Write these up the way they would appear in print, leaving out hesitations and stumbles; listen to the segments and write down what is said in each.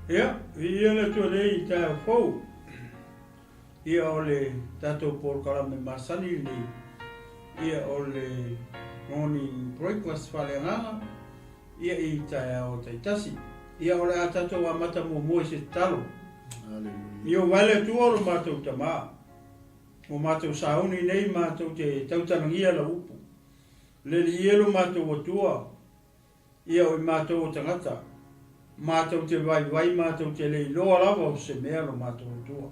Ia, ia le tua nei tā fau. Ia o le tātou porkara me masani nei. Ia o le morning breakfast whaleanganga. Ia I tā o taitasi. Ia o le a tātou a mata mo se talo. Ia o wale tua o mātou tamā. O mātou sauni nei mātou te tautanangia la upu. Le li ielo mātou o tua. Ia o mātou o tangata. Mātou te vai mātou te lei loa lava o se mea lo mātou tua.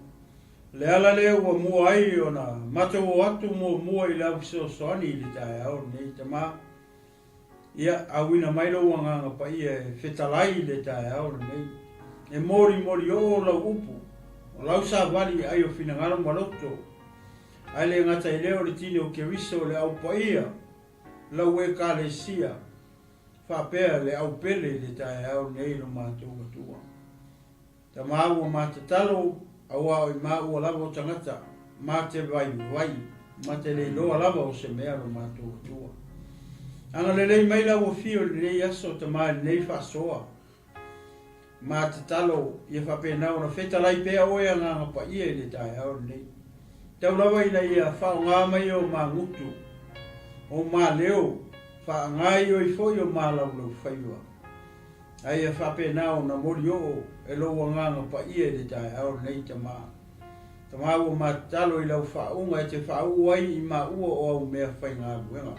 Le ala leo ua mua ai o na mātou o atu mua I lau so soani I le tae au nei tamā. Ia awina mailo wanganga pa ia whetalai le tae au nei. E mori o lau upu. O lau sa wali ai o whinangalo maloto. Ai le ngata I leo le tine o keriso le au pa ia. Lau e ka le sia. Whapea le au pele le tae au nei no mātou atua. Ta māu o mātatalo, aua o I māu o lava o tangata, māte vai, māte le loa lava o se mea no mātou atua. Anga le lei mai lau o fio le lei aso ta maa nei whasoa. Mātatalo, ia whapea nao na whetalai pea oe anga pa ia le tae au nei. Tau lawa ina ia whao ngā mai o mā ngutu, o mā leo, whaangai o I foi o mālau lau whaiwa. Ai a whape nao na mori o e loa nganga pa ia le tae au nei tamā. Tamā o mātalo I lau whaunga e te whau ai I mā ua o au mea whai ngā luenga.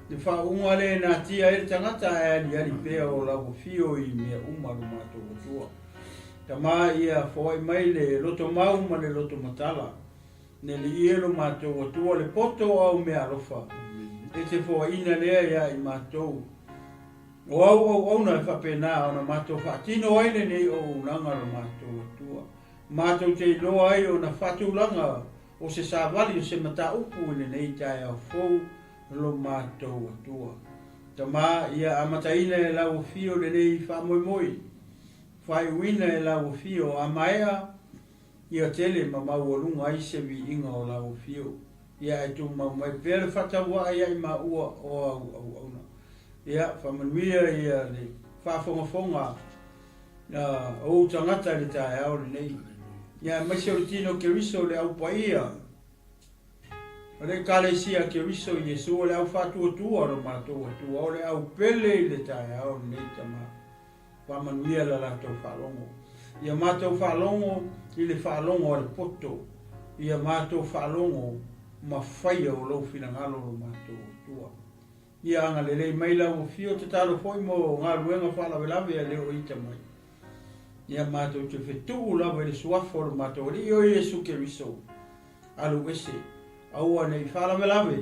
Te whaunga le nā tia e tangata e ali pea o lau fio I mea umaru mātou atua. Tamā ia whoi mai le loto mau ma le loto matala. Ne li ielo mātou atua le poto au mea rofa. E te fua ina lea ia I mātou. O au na whapena o na mātou whaatino aile nei o unanga lo mātou atua. Mātou te loa ai o na whatulanga o se sāwali o se mata upu ine nei tae au fau lo mātou atua. Tamā ia a mataina e lau fio le nei whamoimoi. Whai uina e lau fio a maea ia tele ma mau o lunga ai se vi inga o lau fio. Ia e tu mau mai pere whatawa ia I ma ua o au. Ia whamanuia ia le whafonga o tangata le tae au nei. Ia maise o tino ke riso le au paia. Le kalesia ke riso Yesu o le au whatuatua ro mātou atua o le au pele le tae au nei tamā. Whamanuia la lato whalongo. Ia mātou whalongo I le whalongo o le poto. Ia mātou whalongo ma whaia o lau whinangalo o mātou tua. Ia anga lelei mai lau o fio te taro foi mo ngā ruenga whalawe lawe a leo ita mai. Ia mātou te whetuu lawe le suafo o mātou ri o Yesu ke riso. Alu ese, aua nei whalawe lawe.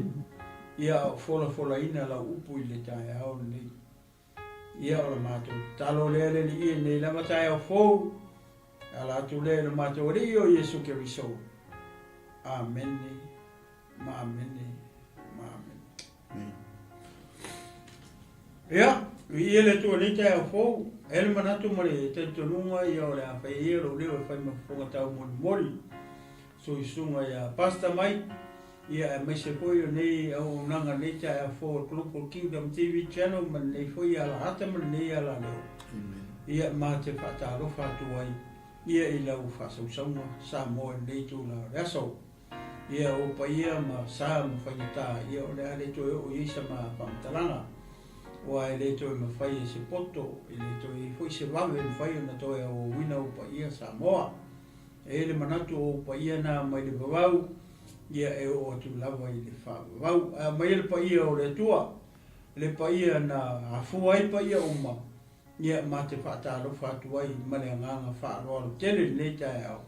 Ia fola ina lau upu I le tae au nei. Ia o mātou talo lea le li ia nei lama tae au fou. Ala atu lea le mātou ri o Yesu ke riso. Amen. Ma'amene. Ia, I ele tua nei tae au fou, ele manatu ma le tentonunga ia o le a whai ero leo e whai mafunga tau mori. So I sunga ia pasta mai, ia e maise poi o nei au nanga nei tae au fou Global Kingdom TV channel ma nei foi ala hata ma nei ala leo. Ia ma te whataro whatu ai, ia I lau whasausanga sa moe nei tu la reso. Ia o pa ia ma sa ma whainata, ia o le ale to o isa ma whamtalanga. Wa e le toi ma whai e se poto, e le toi foi se wawe e whai na toi o wina o pa ia Samoa. E le manatu o pa ia na mai le wawau, ia e o atu lawa I le whawau. Mai le pa ia o le tua, le pa ia na hafuai pa ia uma. Ia ma te whaataro whatuai ma le anganga whaaroa tele le tae au.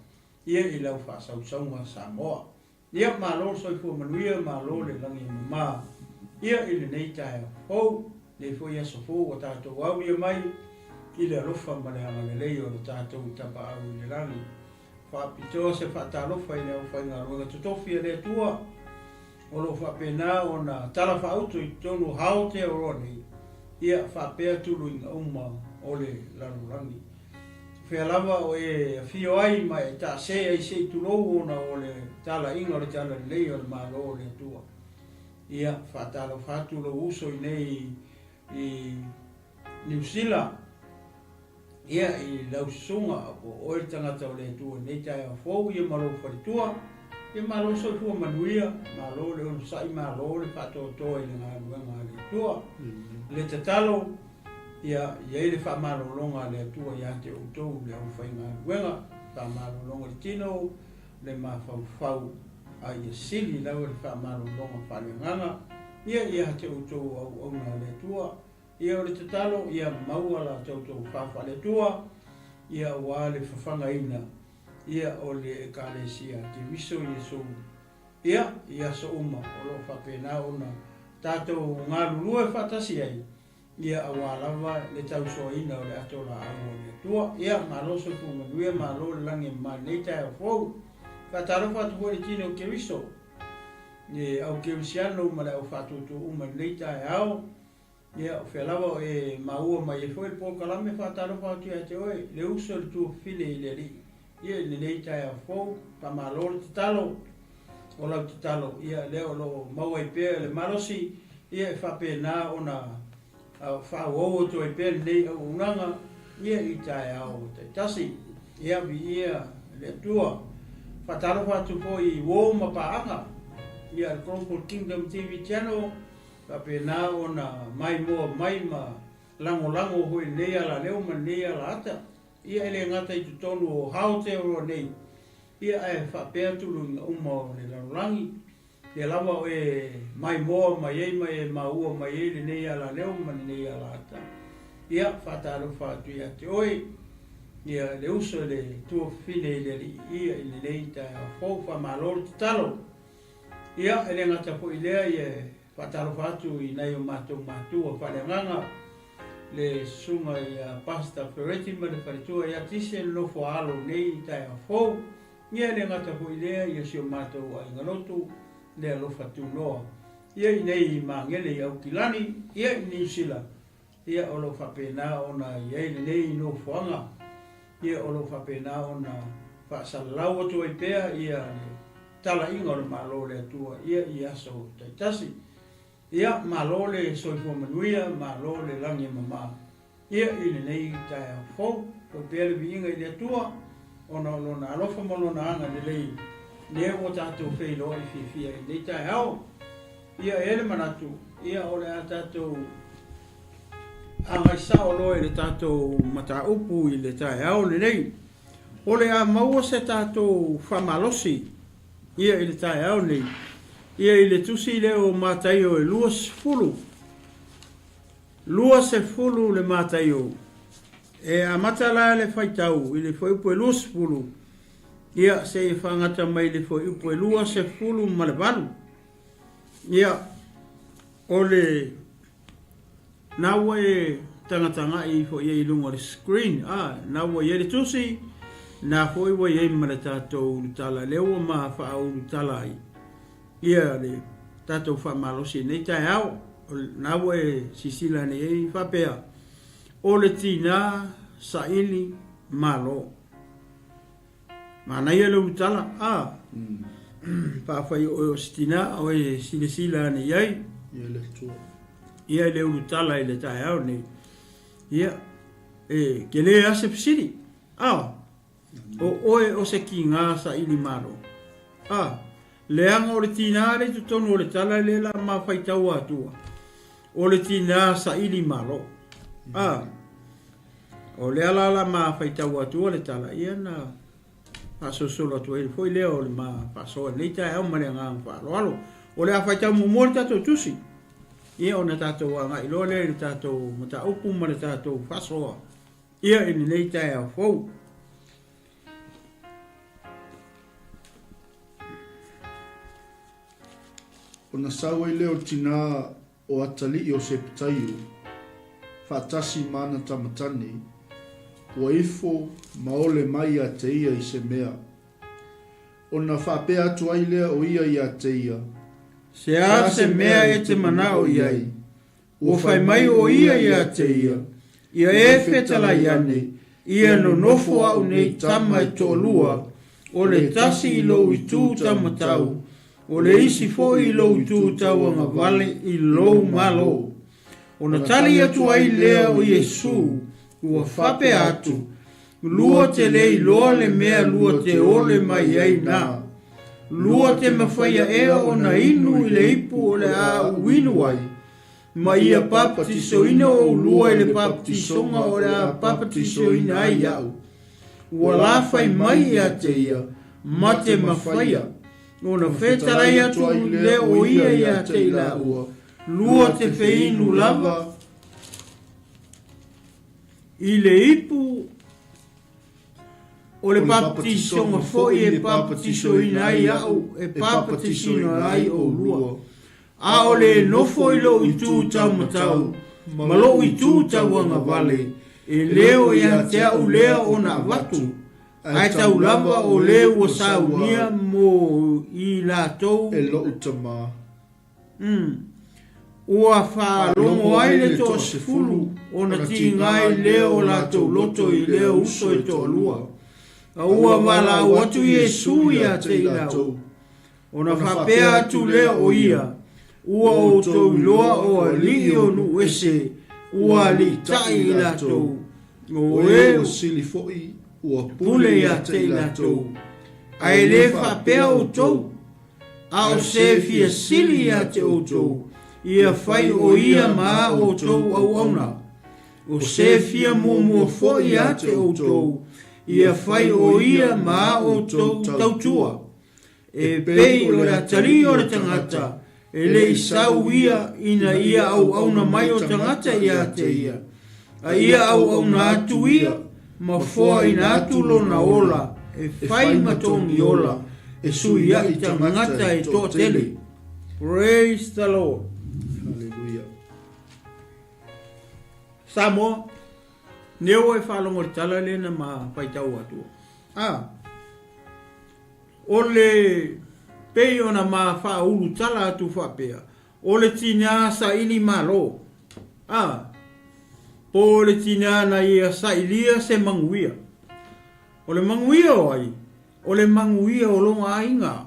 Ia I lau whaasausaunga Samoa. Ia MALO soifua manuia MALO le langi mama. Ia I le nei tae au. Le foi aso fo o tātou au ia mai I le alofa ma le hangalelei o le tātou tapa au I le langi. Whapitoa se whaatalofa I le au whainga roga tutofi a le tua. O lo whapena o na tala whaauto I tonu hao te oroni. Ia whapea tulu inga uma o le lanurangi. Whialawa o e whio ai mai e ta se ai se tulou ona o le tala inga o le tala lei o le MALO o le tua. Ia whaatalo whatulo uso I nei I New Zealand ia I lausunga o le tangata o le tua nei tai a fou ia malo wharitua ia malo soifua manuia malo le ono sai malo le whatotoa I le ngā ruenga le tua le tatalo ia le whamalolonga le tua ia te utou le au whai ngā ruenga whamalolonga le tino le mawhau a ia sili lau le whamalolonga whanenganga ia te utou au na le tua ia o le tatalo ia maua la tautou whawha le tua ia wā le whawhangaina ia o le ekalesia te wiso Iesu ia so uma o lo whapena ona tātou ngā lulua e whatasi ai ia awa lava le tausoina o le atola au o le tua ia maloso fumanuia malo le langi maneitai o fou whataro whatu hoi tino ke wiso au ke wisiano ma le au whatutu uma leitai au ia o whelawa e maua mai e foi po kalame whataro whatu ia te oe le uso le tu file I le ri ia le leitai a fou pa malo le titalo o lau titalo ia leo lo maua I pea le malosi ia e whapena ona whauou to e pea nei au unanga ia I tai au te tasi ia vi ia le tua whataro whatu po I wou ma paanga ia le Chronicle Kingdom TV channel whapena ona mai moa mai ma lango hoi nei ala leo ma nei ala ata ia ele ngata I tutonu o hao te oro nei ia e whapea tulu ngā uma o le lanulangi le lawa o e mai moa mai ei mai e maua mai ei le nei ala leo ma nei ala ata ia whataro whatu ia te oe ia le uso le tua fine le ia I le nei ta fau whamaloro te talo ia ele ngata po I lea ia whataro whatu I nei o mātou a whanenganga le sunga ia pasta Bureta ma le wharitua ia tise no fo alo nei tai a fou ia le ngata po I lea ia si o mātou a inganotu le alofa tunoa ia I nei mangele I au kilani ia I New Zealand ia o lo whapena ona ia I nei no foanga ia o lo whapena ona whaasalau atu I pea ia tala inga o le malo le atua ia I aso taitasi ia malo le soifua manuia malo le langi mama ia I le nei tai a fou o pea le viinga I le atua ona lona alofa malona anga le lei le o tātou wheilo I whiwhia I nei tai au ia ele manatu ia o le a tātou angaisa o loe le tātou mataupu I le tai au le nei o le a maua se tātou whamalosi ia I le tai au nei ia I le tusi leo Mataio e 2 fulu le Mataio e a matala le whaitau I le whaiupo e 2 ia se I whangata mai le whaiupo e 2 ma le walu ia o le naua e tangatanga I fo ia I lunga le screen naua ia le tusi na foi wa ia ma le tātou tala leo ma whaau tala ai ia le tātou whamalosi nei tai au naua e sisila nei ei whapea o le TINΑ SAILI MALO mana ia le utala whawhai o TINΑ o e sila nei ei ia le utala I le tai au nei ia ke le ase pisiri o oe o se ki ngā SAILI MALO le anga o le TINΑ le tutonu o le tala le la mawhaitau atua o le TINΑ SAILI MALO o le ala la mawhaitau atua le tala ia na pasosolo atua ele foi leo le pasoa nei tai au ma le ngā whaaloalo o le a whaitau mumo le tatou tusi ia ona tātou anga I loa le tātou mata upu ma le tātou whasoa ia ini nei tai au fau ona saua I leo TINΑ o atali o se Mataio whaatasi mana tamatani ua ifo maole mai a te ia I se mea ona whapea atu ai lea o ia I a te ia se a se mea e te mana o iai ua whai mai o ia I a te ia e whetala iane ia no nofo au nei tama e tōlua o le tasi I lou I tū tamatau o le isi fo I lou tū tau anga vale I lou malo o na tali atu ai lea o Iesu ua whape atu. Lua te lei loa le mea lua te ole mai ai nā. Lua te mawhaia ea o na inu i le ipu o le a uinu ai. Ma ia papatisoina o lua i le papatisonga o le a papatisoina ai au. Ua la whai mai a te ia, ma te mawhaia. O na whetarai atu le o ia ia te ila ua. Lua te whiinu lava i le ipu o le papatisonga foi e papatisoina ai au e papatisona ai o lua. A o le nofo i lo i tū tau matau, ma lo i tū tau anga vale, e leo i te au lea o na watu, ai tau lava o leo o saunia mo i lātou. E lo utama. Ua whālongo ai le tō sefulu, o na ti ngai leo lātou loto i leo uso i tō lua. A ua wala watu Yesu ia te ilau. O na whapea atu leo o ia, ua o tō loa o a li o nu ese, ua li tai i lātou. O e o sili foi, ua pule ia te lātou. Ai le whapea o tō, a o se fia sili ia te o tō. Ia whai o ia maa o tō au auna. O se fia mua foi ia te o tō. Ia whai o ia maa o tō tautua. E pei o la tari o le tangata. E le isau ia ina ia au auna mai o tangata ia te ia. A ia au auna atu ia. Ma foa ina atu lo na ola. E whai matongi ola. E sui ia i tangata e tō tele. Praise the Lord. Hallelujah. Samoa, neo e whalongo le tala lena ma paitau atu. O le pei ona ma whaulu tala atu whapea. O le TINΑ SAILI MALO. Po le TINΑ na ia SAILIa se manguia. O le manguia o ai. O le manguia o longa ainga.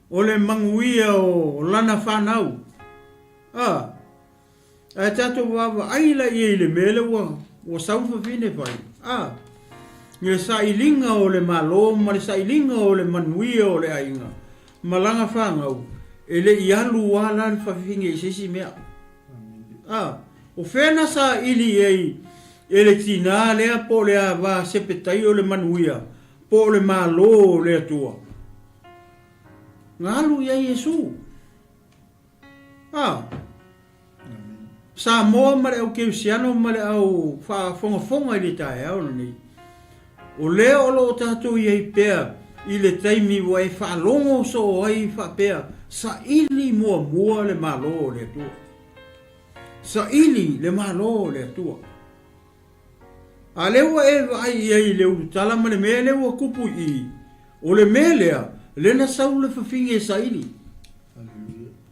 O le manguia o lana whanau. A tato wawa aila i le mele wa saufa fine pai. Nge sailinga o le malo, ma le sailinga o le manuia o le ainga. Malanga whangau. E le ialu wala le whawhinge i sisi mea. O whena sa ili ei, e le TINΑ lea po lea wa sepetai o le manuia, po le malo o le atua. Ngalu ia Yesu. Sa moa mare au keusiano mare au whafonga i le tae au nei. O lea o lo tātou iei pēr, i le taimi wa e whalongo so o ai whapea, sa ili mua le malo o le atua. Sa ili le malo o le atua. A lewa e vai iei le utala ma le mea lewa kupu i. O le mea lea, le na sau le whawhinge sa ili.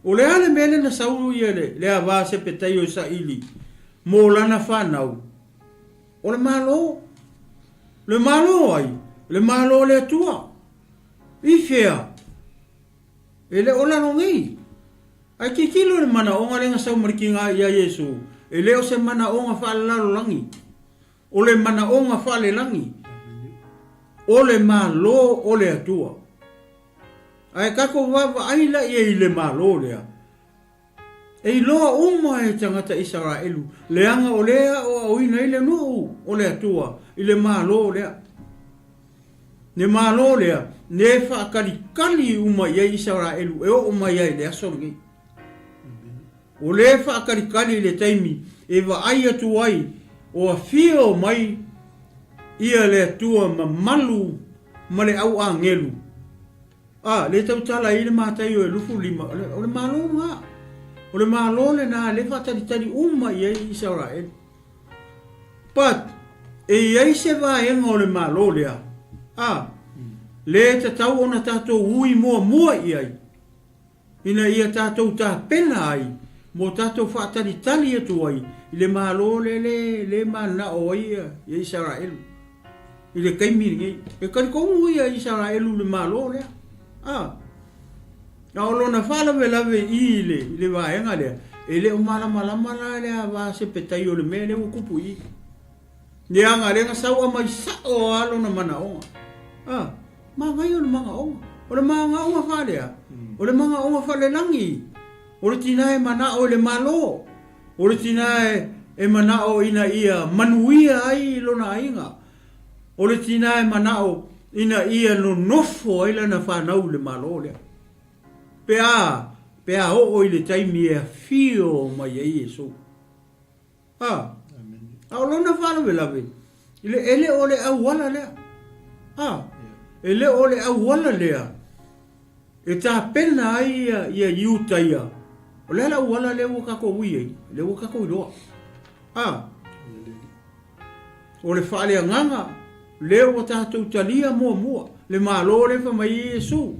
O le ale mea le na sau ia le a vase petai o sa ili. Mo lana whanau. O le malo. Le malo ai. Le malo le atua. I fea. E le ola no ngai. Ai ki kilo le mana onga le nga sau marikinga ia Yesu. E le o se mana onga whalalo langi. O le mana onga whale langi. O le malo o le atua. Ai kako wawa aila i le malo lea. E loa uma e tangata Israelu. Leanga o lea o auina i le nuu o le atua. I le malo lea. Ne malo lea. Ne whaakalikali uma i Israelu. E o uma i le asongi. O le whaakalikali le taimi. E wa ai atu ai. O a fio mai. Ia le atua ma malu. Ma le au a ngelu. Le tau tala i le Mataio e lufu lima. O le malo nga. O le malo le na le whatari uma i ei Israel. But, e ei se vaenga o le malo lea. Le tatau ona tatou hui mua i ai. Ina ia tatou ta pena ai. Mo tatou whatari atu ai. I le malo le mana o ai i Israel. I le kaimiri ngai. E karikongu i a Israel le malo lea. Na olo na fala lave i le vaenga lea. E le o malama le a va se petai o le mele o kupu i. Nianga renga sawa mai sao alo na mana onga. Ma ngai o manga onga. O le manga onga whalea. O le manga onga whale langi. O le tina e mana o le malo. O le tina e mana o ina ia manuia ai lona ainga. O le tina e mana o ina ia no nofo ai lana whanau le malo lea. Pea o i le taimi e fio mai e Iesu. Au lona whala me lawe. Ele o le au wala lea. Ele o le au wala lea. E ta pena ai ia iuta ia. O le au wala lea wakako ui ai. Le wakako iroa. O le whale nganga. Leo o tātou talia mua. Le malo le wha mai Iesu.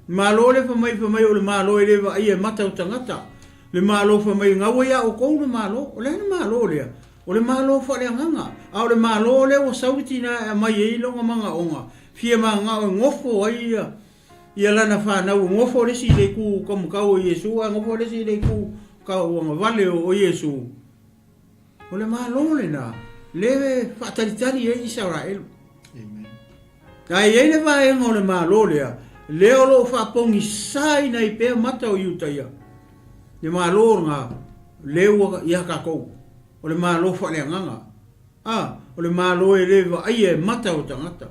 Malo le wha mai o le malo e lewa ai e matau tangata. Le malo wha mai ngawa ia o kou le malo. O le malo lea. O le malo whale nganga. O le malo le o sautina e mai e longa manga onga. Fia manga o ngofo ai ia. Ia lana whanau. Ngofo le si le ku kamu kau o Iesu. Ngofo le si le ku kau o vale o Iesu. O le malo le na. Lewe whataritari e Israel. Amen. Ai e le vai o le malo lea. Leo lo whapongi sai nei pēr mata o iuta ia. Le malo ngā. Leo ia kakou. O le malo whale nganga. O le malo e lewa ai e mata o tangata.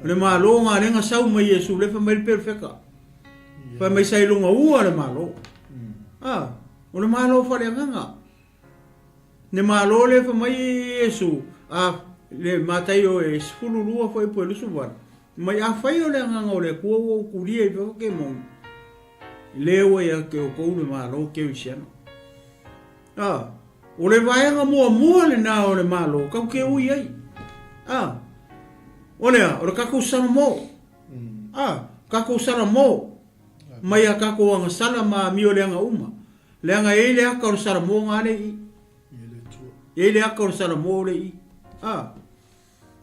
O le malo ngā renga sau mai Iesu. Le whamai le perfeka. Whamai sailunga ua le malo. O le malo whale nganga. Ne malo le whamai Iesu. Le Mataio e sifuru lua whai po elusu wana. Mai a whai o le nganga o le kua o kuria i whake mong. Lewa ia ke o kou le malo ke o isiano. O le vaenga mua le nā o le malo. Kau ke ui ai. O lea, o le kakou sana mo. Kakou sana mo. Mai a kakou anga sana ma mi o le anga uma. Le anga e le aka o le sana mo ngā le i. E le aka o le sana mo le i.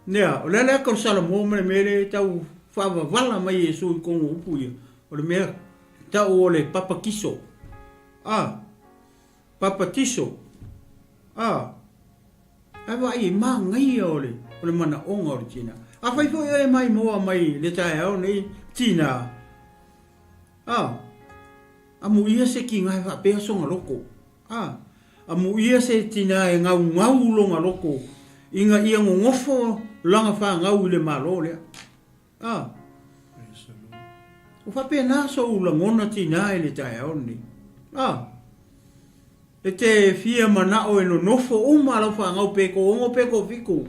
Nea, o le aka o le sana mo me le tau whawa wala mai Iesu i kongo upu ia. O le mea tau o le papa kiso. Papa tiso. Awa i maa ngai o le mana onga o le tina. A whaifo e mai moa mai le tae au nei tina. A mu ia se ki ngai whapea songa loko. A mu ia se tina e ngau longa loko. Inga ia ngofo langa wha ngau i le malo lea. O whapea nā so ula ngona tina e le tae au nei. E te fia manao e no nofo uma lau wha ngau peko, ongo peko fiku.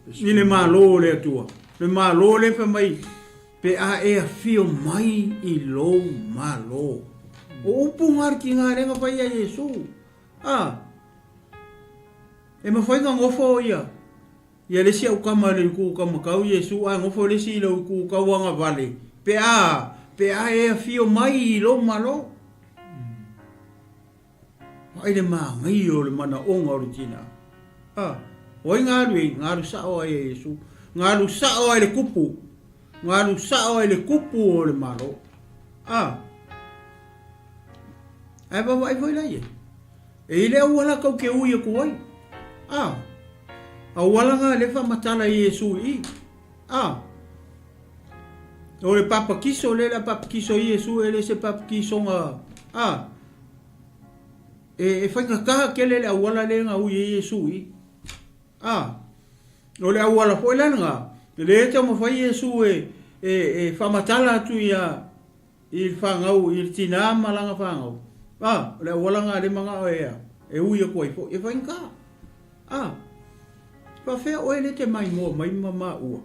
Ni le malo le atua. Le malo le wha mai. Pe a e a fio mai i lo malo. O upu ngar ki ngā renga whai a Iesu. E ma whai ngā ngofo ia. Ia lesi au kama le ku kama kau Iesu. A ngofo lesi lau ku kau anga vale. Pe a e a fio mai i lo malo. Ai le maa ngai o le mana onga o le tina. Oi ngaru sao ai Iesu. Ngaru sao ai le kupu. Ngaru sao ai le kupu o le malo. Ai ba vai foi lai. E ile au wala kau ke ui ku ai. Au wala nga le fa matala Iesu i. O le papa kiso le la papa kiso Iesu ele se papa kiso nga. E fai ka ke le au wala le nga ui Iesu i. O le au wala foi langa. Le te mo fai Iesu e fa matala tu ia i fa ngau i TINΑ malanga fa ngau. Le au wala nga le manga o ea. E ui ko i fo e fai ka. Pa fe o ele te mai mo mai mama ua.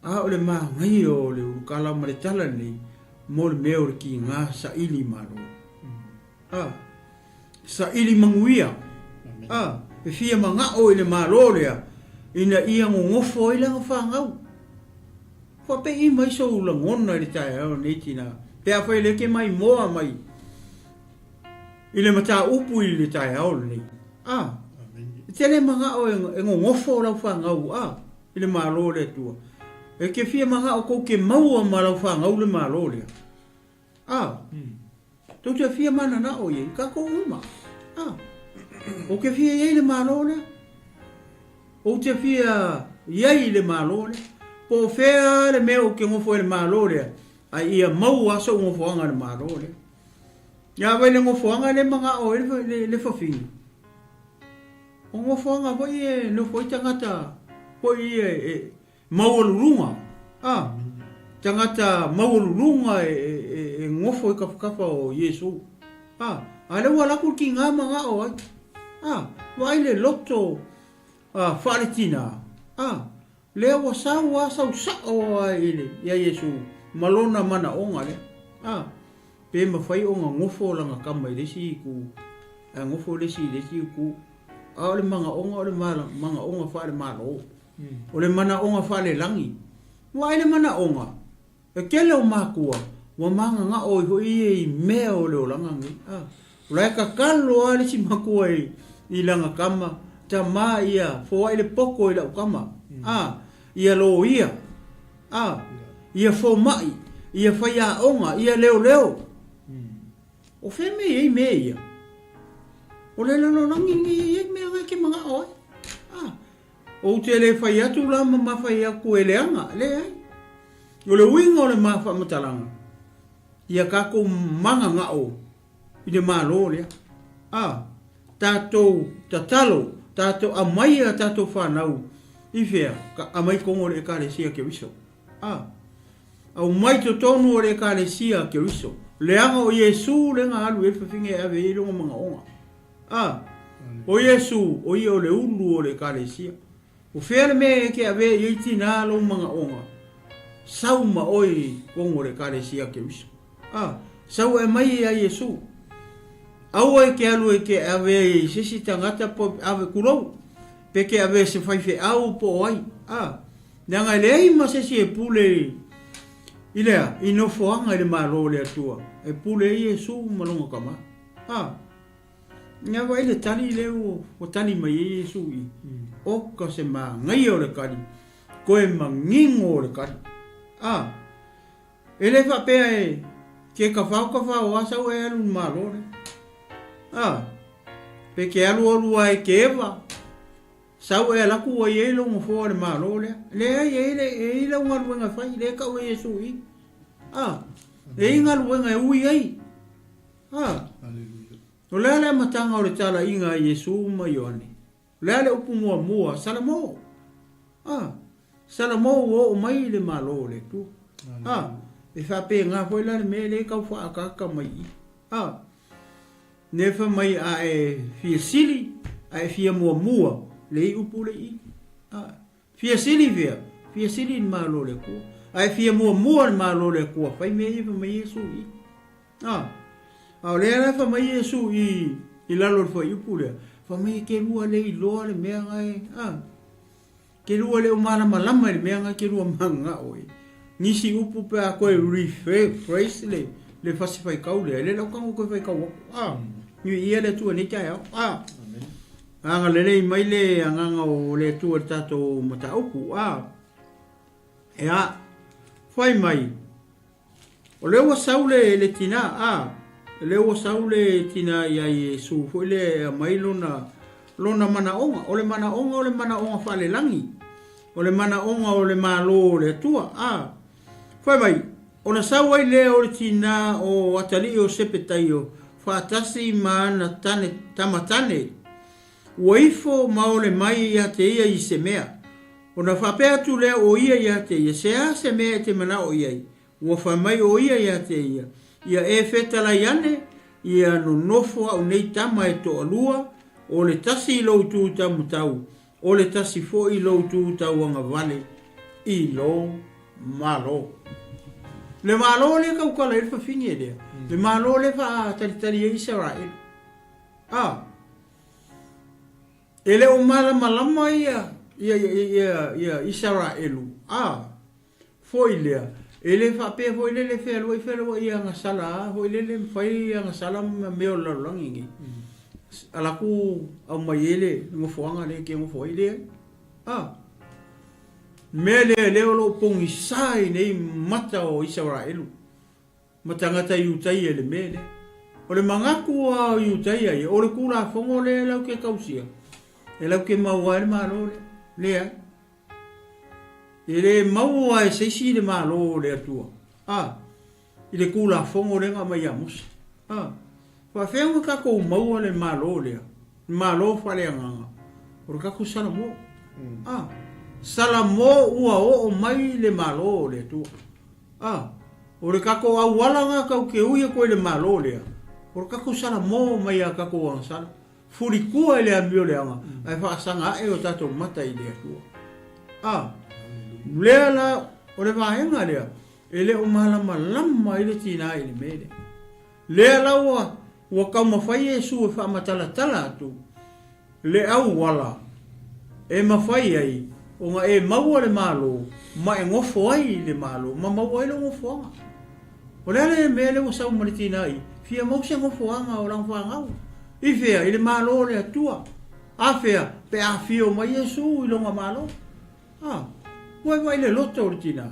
O le ma ngai o le ukala ma le tala ni mo le meo le ki ngā SAILI malo. SAILI manguia. E fia manga o ile malo lea. Ina ia ngofo ile nga whangau. Whape i mai so ula ngona le tae au nei tina. Pea whai leke mai moa mai. Ile mata upu i le tae au nei. Tele manga o e ngofo lau whangau. Ile malo le tua. E ke fia manga o kou ke maua ma lau whangau le malo lea. Tau te fia mana na o ye. Kako uma. O ke fia iei le malo le. O te fia iei le malo le. Po fea le mea o ke ngofo le malo le. A ia mau aso ngofoanga le malo le. Ia vai le ngofoanga le mga o le fafingi. O ngofoanga po ie no po tangata. Po ie maulurunga. Tangata maulurunga ngofo kafa o Yesu. Ale wala ku ki nga mga o ai. Wai le loto Leatinuu. Le wasa o ai ya Yesu. Malona mana onga le. Pe mawhai o ngā ngofo langa kama i resi ku. Ngofo resi ku. O le manga onga wha le malo. O le mana onga wha le langi. Wai le mana onga. E kele o mākua. Wa manga ngā o i mea o le o langa ngi. Rai ka kalo a resi makua i langa kama. Ta mā ia. Fo le poko i lau kama. Ia lo ia. Ia fo mai. Ia whaia onga. Ia leo. O wheme ei mea ia. O le lalo langi ei mea ngai ke mga oi. O te le whai atu lama mawhai aku e leanga. Le ai. O le winga o le mawha matalanga. Ia kako manga ngao. I le malo lea. Tātou tatalo. Tātou amaia tātou whanau. I whea. Amai kongo le kare sia ke wiso. Au mai to tonu o le kare sia ke wiso. Leanga o Yesu le ngā alu e whawhinge e awe i runga mga onga. O Yesu o i o le ulu o le kalesia. O whera me e ke awe i TINΑ lo mga onga. Sau ma oi kongo le kalesia ke wiso. Sau e mai a Yesu. Au e ke alu e ke awe i sisi tangata po awe kurou. Pe ke awe se whaife au po ai. Nanga lei ma sisi e pule ilea, ino foanga le malo le atua. E pule i Yesu malonga kama. Nga wai le tani leo, o tani mai i Yesu i. Oka se ma ngai o le kari. Koe ma ngingo o le kari. Ele whapea e, ke ka whau asa o e alu malo le. Pe ke alu ai ke ewa. Sau e laku o ye lo mo fo le malo le. Le e le unga luenga fai le ka o Yesu i. E inga luenga e ui ai. O le matanga o le tala inga Yesu ma Ioane. Le upu mua salamo. Salamo o mai le malo le tu. E fa pe nga foi la me le ka fa ka mai. Ne fa mai a e fi sili a e fi mua. Le upu le i. Fia sili vea. Fia sili malo le ku. Ai fia mua malo le ku. Fai me i fa mai Yesu i. Au le ala fa mai Yesu i. I lalo fa upu le. Fa mai ke lua le i loa le mea ngai. Ke lua le umana malama le mea ngai ke lua manga oi. Nisi upu pe a koe rephrase le. Le fasi fai kau le. Le lau kango koe fai kau. Ni ia le tua ni kai au. Anga lelei mai le anganga o le tua tato mataupu. Fai mai. O leo saule le TINΑ. Leo saule TINΑ ia Yesu. Foi le mai lona mana onga. O le mana onga fale langi. O le mana onga o le malo le tua. Fai mai. O na sau ai le o le TINΑ o 𝚟𝚒𝚍𝚘𝚡. Whaatasi maana tamatane. Waifo maole mai ia te ia I se mea. O na whapea tu lea o ia te ia. Se mea te mana o ia. Ua whamai o ia te ia. Ia e 𝚜𝚑𝚙𝚢𝚑. Ia no nofo au nei tama e to alua. O le tasi I lou tu tamu tau. O le tasi fo I lou tu tau anga vale. I lo malo. Le malo le kaukala ilfa finye lea. Le malo le fa tari e Israel. Ele o malama ia Israelu. Foi lea. Ele fa pe foi le felo ia nga sala, foi le fai nga sala me o langi. Ala ku au mai ele ngo foanga le ke ngo foi le. Mele le o pongi sai nei mata o Israelu. Matanga tai utai ele mele. O le mangaku a iu tai ai, o le kula fongo le lau ke kausia. E lau ke maua le malo le ai. E le maua e seisi le malo le atua. I le kula fongo le nga mai amusi. Wa whenga kako maua le malo le. Malo whale anganga. O le kako sala mo. Sala mo ua o mai le malo le atua. O le kako au walanga kau ke uia koe le malo le. O le kako sala mo mai a kako wang sala. Furi kua le amio le anga. Ai whaasanga e o tato mata i le atua. Lea la, o le vahenga lea. E le o malama lama i le tina i le mele. Lea la ua kau mawhai e su e wha matala tala atu. Le au wala. E mawhai ai. O nga e maua le malo. Ma e ngofo ai le malo. Ma maua e le ngofo anga. O lea le mele o sau ma le tina i. Fia mause ngofo anga o lang whangau. I fea, i le malo le atua. A fea, pe a fio mai Yesu i longa malo. Wai le loto o le tina.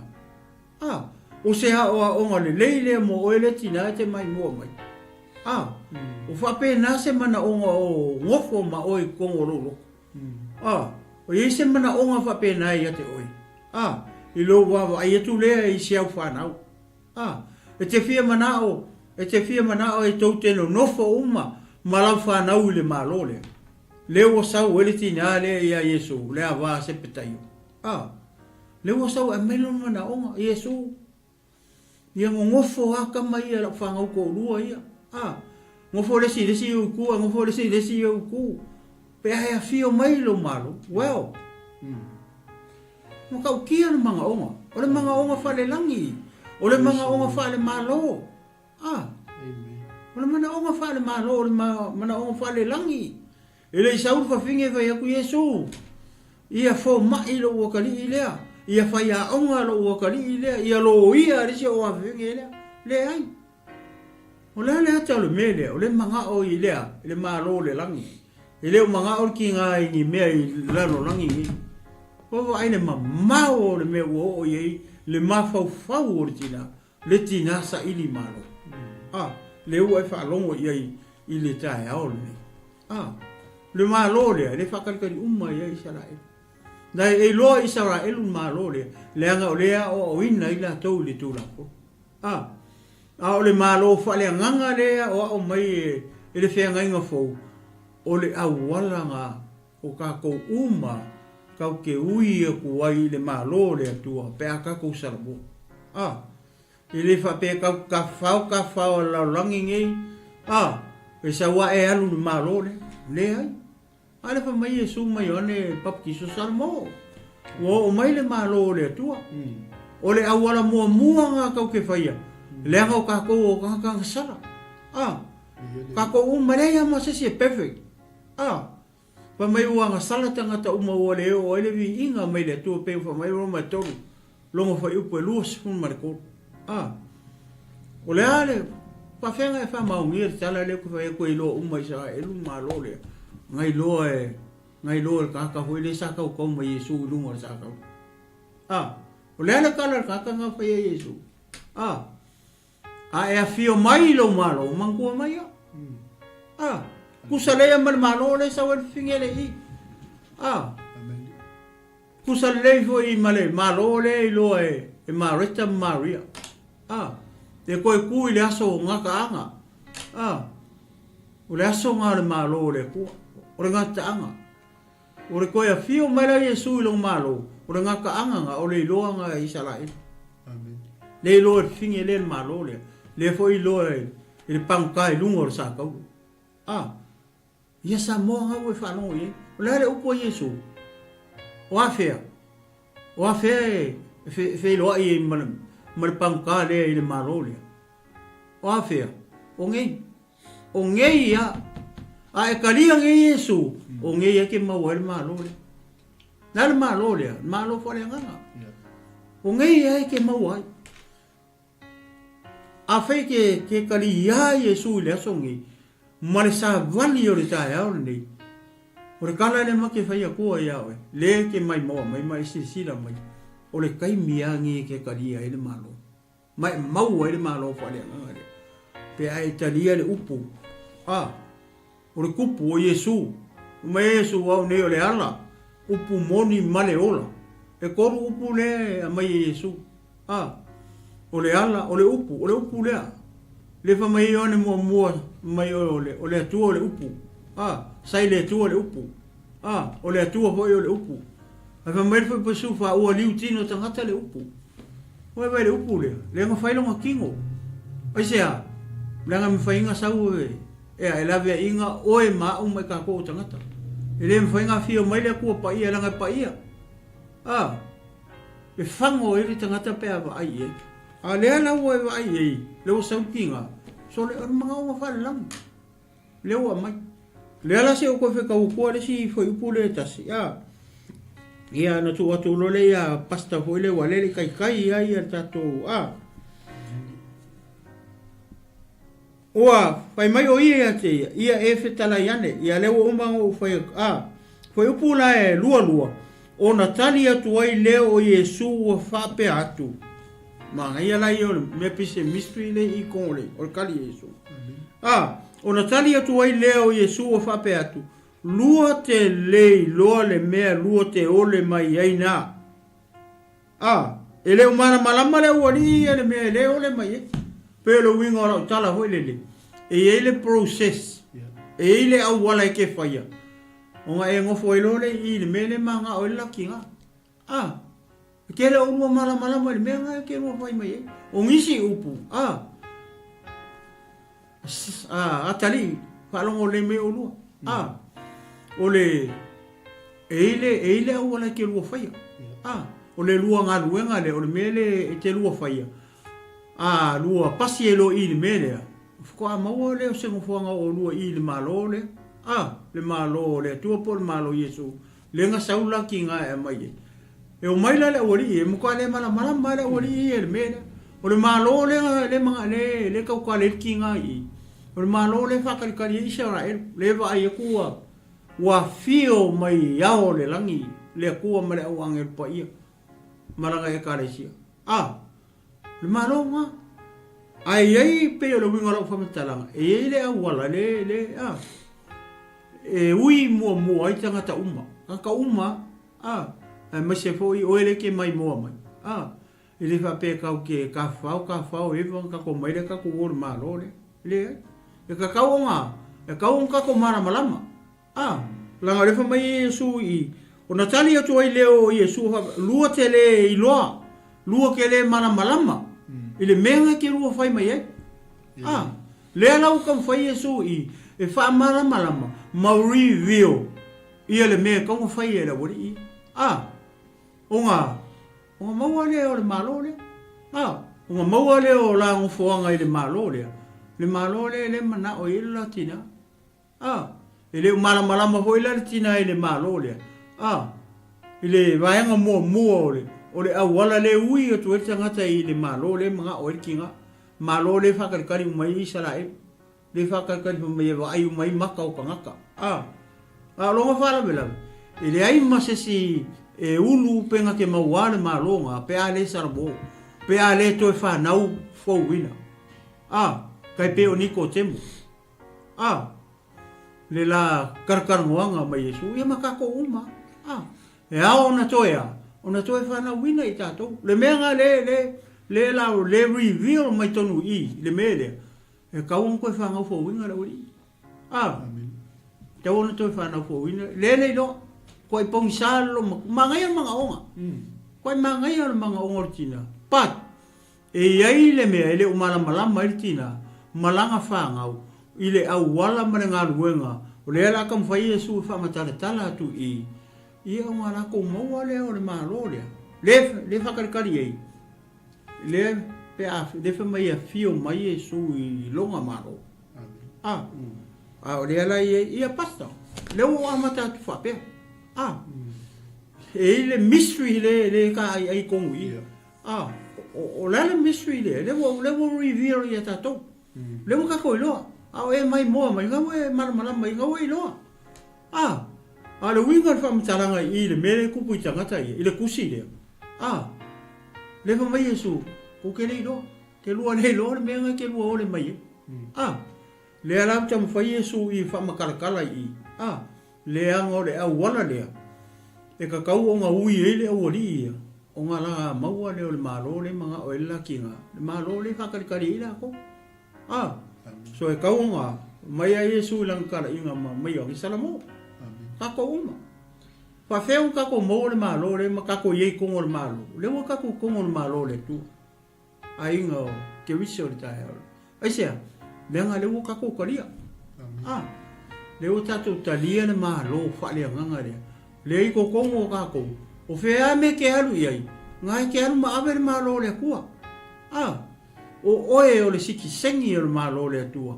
O se ha o onga le leile mo o le tina te mai mua mai. O whape na se mana onga o ngofo ma oi kongo lolo. O ye se mana onga whape na i ate oi. I lo wawa ai etu lea i siau whanau. E te fia mana o e tau teno nofo uma. Malau whanau le malo le. Leo sau ele tina le ia Yesu. Lea waa se Mataio. Leo sau e melon mana onga Yesu. Ia ngofo haka mai ala whangau ko rua ia. Ngofo lesi o kua. Ngofo lesi o ku. Pe hea fio mai lo malo. Well. Makau kia le manga onga. O le manga onga whale langi. O le manga onga whale malo. O le mana onga whale malo. O le mana onga whale langi. E le isauru whawhinge vai aku Yesu. Ia fo mai lo wakali i lea. Ia whai a onga lo wakali i lea. Ia lo ia risi o whawhinge lea. Le ai. O lea le hata o le me lea. O le manga o i lea. Le malo le langi. E leo manga o ki ngā ingi mea i lano langi ngi. O aine mamao le mea ua o iei. Le mafau fau o le tina. Le tina SAILI malo. Le ua e whaalongo iei i le tae ao le. Le malo lea, le whakarikari uma ia Israel. Nai e loa Israel malo lea, leanga o lea o ina i la tau le tūlako. O le malo whale nganga lea o mai e le whea ngainga fau. O le awalanga o kako uma, kau ke ui e kuai le malo lea tua, pea kako sarabo. E le whape kau ka whao la langi ngei. E sa wa e alu le malo lea ai. Ale fa mai Yesu mai one papkiso salmo. O mai le malo le tua. O le awala mua nga kau ke faia. Le nga o kako sara. Kako umalea ma se perfect. Pa mai ua nga sala tangata uma o le o ele vi inga mai le tua pe fa mai roma tolu. Longo fa upo luas fun marco. O le ale pa fenga e fa maungir tala le ko fa e ko ilo uma isa elu malo le. Ngai lo e kaka hoi le saka o koma Yesu lunga le saka. O le ala kala kaka nga whai e Yesu. E a fio mai lo malo, mangkua mai a. Kusa lea mal malo le sa wale fingele i. Kusa lea fo i male malo le i lo e Marita Maria. E koe kui le aso ngaka anga. O le aso ngā le malo le kua. O le ngata anga. O le koe a fio mai la Yesu i long malo. O le ngaka anga nga. O le iloa nga Israel. Le iloa e finge le malo le. Le fo iloa e le pangkai lungo le sakau. Ia sa moa nga ue whanongo ye. O le hale upo Yesu. O a fea. O a fea e fe iloa i ma le pangkai le i le malo le. O a fea. O ngei. O ngei ia. E kalia nge Yesu. O nge ia ke maua le malo le. Na le malo le. Malo whare nganga. O nge ia ke maua. A whai ke kalia Yesu le aso nge. Ma le sa vali o le tae ao le nei. O le kala le make whai a kua ia oe. Le ke mai maua mai sila mai. O le kai mia nge ke kalia e le malo. Mai maua e le malo whare nganga le. pe ai talia le upu o le kupu o Iesu ma Iesu au ne o le ala upu moni male ola e koru upu le a mai Iesu o le ala o le upu le fa mai o ne mua mai o le atua o le upu sai le atua o le upu o le atua foi o le upu ai fa mai foi pasu fa o Leatinuu tangata le upu o vai le upu le nga fai longa kingo ai sea langa me fai nga sau e lave inga o e ma mai ka ko tangata ele me fai nga fio mai le ku pa ia langa pa ia e fango e tangata pe ava ai le ala o e ai le o sau kinga so le mga o fa lang le o mai le ala se o ko fe ka ko le si foi upu le tasi ia na tu atu lo le ia pasta foi le wale le kai ai tato oa pai mai o ia te ia e fetala yane ia le o mango foi foi upu la e lua ona tali atu ai le o Iesu o fa pe atu ma ia la io me pise mystery le I con le o kali Iesu ona tali atu ai le o Iesu o fa pe atu lua te lei loa le mea lua te ole mai aina ele umana malama le wali ele me le ole mai pe lo winga ora tala hoi le ele process ele au wala ke faia onga e ngofo ilo le I le mele manga o la kinga ke le o malama le mea ke no fai mai o ngisi upu atali falongo le me o lua ole ele au wala ke lua faia ole lua nga luenga le ole mele te lua faia lua pasi elo I le mele ko mau le se mo fonga o lua I le malo le le malo le tu por malo Iesu le nga saula kinga e mai e o mai la le ori e mo ka le mala mala ori e le mele o le malo le manga le ka ka le kinga I o le malo le fa ka I Israel le va ai ku wa fio mai yao le langi le kua mare au angel pa ia maranga e karesia le maronga ai pe o le winga la fametalanga e le au wala le e ui mua ai tangata uma ka uma ma se foi o ele ke mai mua mai ele fa pe ka ke ka fao e va ka ko mai le ka ko or malo le ka kaunga ka ko mara malama langa le fa mai Iesu I ona tali atu ai leo Iesu lua te le iloa lua ke le malama ile menga ke lua fai mai le ala u kam fai Iesu I e fa malama ma reveal ia le me ka u fai ele wori onga mau le o le malo le onga mau le o la ngo foanga I le malo le mana o I Leatinuu ele malama foi la tina ele malo le ele vai nga mo ole a wala le ui o tu tangata I le malo le mga o kinga malo le fa kali mai Israel le fa kali mai vai mai maka o kangaka lo fa la bela ele ai masesi e ulu penga ke mawale malo nga pe ale sarbo pe ale to fa nau fo wina kai pe o niko temu le la karkarmoanga mai Iesu ia makako uma e ona toe fa na wina I tato le menga le la le reveal mai tonu I le mele e ka un ko fa nga fo winga la uri te ona toe fa na fo winga le lo ko I pong salo mangaya mga onga ko mangaya mga onga tina pat e ai le me le umala malama tina malanga fa ngau ile au wala manenga luenga o le ala kam fai Iesu fa matala tu I ia ngala ko mo le o le malo le fa kali ai le pe le fa mai fio mai Iesu I longa malo o le ala ia pasta le o amata tu fa pe e le mystery le ka ai kon wi o le mystery le o reveal ia tato le o ka ko lo e mai mo mai nga we mala mai nga we lo le winga fa mtaranga I le mere ku pu tangata I le kusi le le fa mai Iesu ko ke le lo ke lu le lo le menga ke lu o le mai Le alam tam fa Yesu I fa makala I. Le ango le au wala le. E ka kau o nga ui ele o li. O nga la maua le o le malo le mga o ela kinga. Le malo le whakalikari ila ko. So e kau nga. Mai a Yesu lang kala inga mai o ki salamo. Kako uma. Pa feo kako mo le malo le makako ye kongo le malo. Le wa kako kongo le malo le tu. A inga o ke wisi o le tae o. Ai sea. Le nga le wa kako karia. Le o tato talia le malo fa le nganga le. Le I ko kongo kako. O fea me ke alu iai. Ngai ke alu ma ave le malo le kua. O oe o le siki sengi o le malo le tua.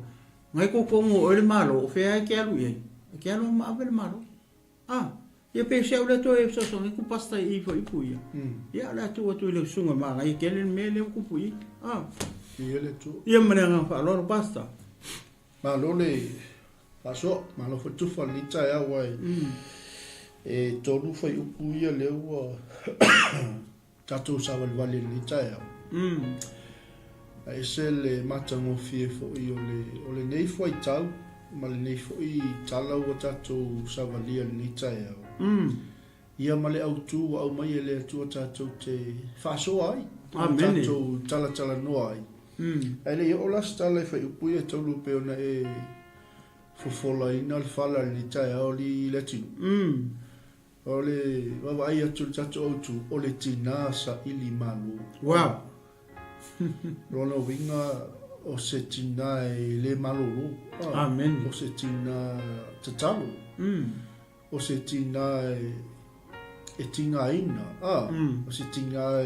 Ngai ko kongo o le malo o fea ke alu iai. Ke alu ma ave le malo. Ia pe se ole to e so so ku pasta I fo I puia. Ia la tu tu le sunga ma ngai ke le me le ku pui. Ia le tu. Ia mana nga fa lo pasta. Ma lo le paso, ma lo fo tu fa ni tsa ya wai. E tonu fa I puia le wa tatu sa vale ni tsa ya. Ai se le matango fie fo I ole nei fo I tau. Ma le nei fo I tala ua tatu sa valia ni tsa ya. Ia ma le autu au mai e le atua tatu te whaso ai. Tatu tala noa ai. Ai le o las tala fa upu e tolu pe ona e fofola ina le fala ni tai o li Leatinuu. O le wa ai atu tatu autu o le TINΑ SAILI MALO. Wow. Rona winga o se TINΑ e le malo. Amen. O se TINΑ tatalo. O se TINΑ e tinga ina. O se tinga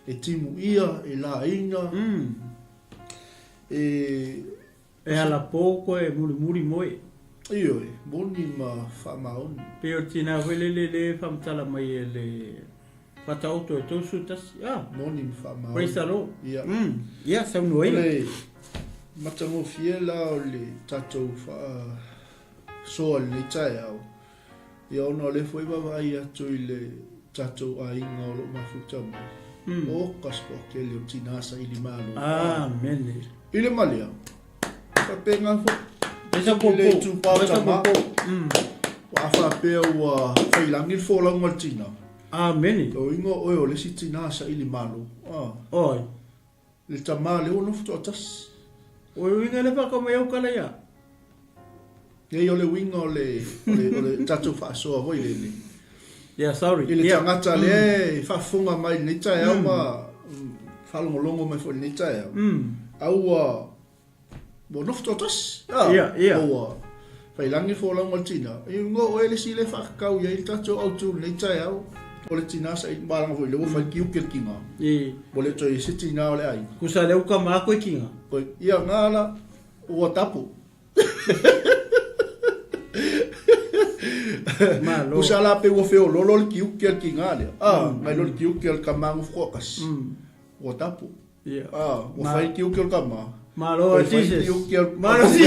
e timu ia, e la ina. E ala pouco e muri moe. Io boni ma fa maoni. Pe o tina wele le famtala mai e le fatauto e tosu tas. Boni fa maoni. Praise the Lord. Ia sa no ele. Matango fiela o le tatou fa so le tai au. Ia ona le foi vai atu I le tatou ainga o lo mafutama. O kaspo ke le TINΑ SAILI MALO. Amen. Ile malia. Fa penga fo. Esa popo. Le tu pa tama. Wa fa pe wa fai langi fo la ngol TINA. Amen. O ingo o le si TINΑ SAILI MALO. Oi. Le tama le ono fo tas. O winga le pa ko mai o kala ya. Ye yo le winga le tatu fa so voi le. Yeah, sorry. Ile tangata le fa funga mai ni tai au ma fa longo mai fo ni tai au. Au bo nofto tas. Yeah. O fa langi fo la ngoltina. I ngo o ele si le fa kau ye tatu au tu ni tai au. O le TINΑ SAILI MALO fo le wo fa kiu ke kinga. Bo le toi si TINA o le ai. Kusa le uka ma ko kinga. Ko ia ngala o tapu. Malo. Usala pe wo feo lolo kiu ke kinga le. Mai lolo kiu ke kamangu fokas. O tapu. Yeah. Wo fa kiu ke kama. Malo Jesus. Malo si.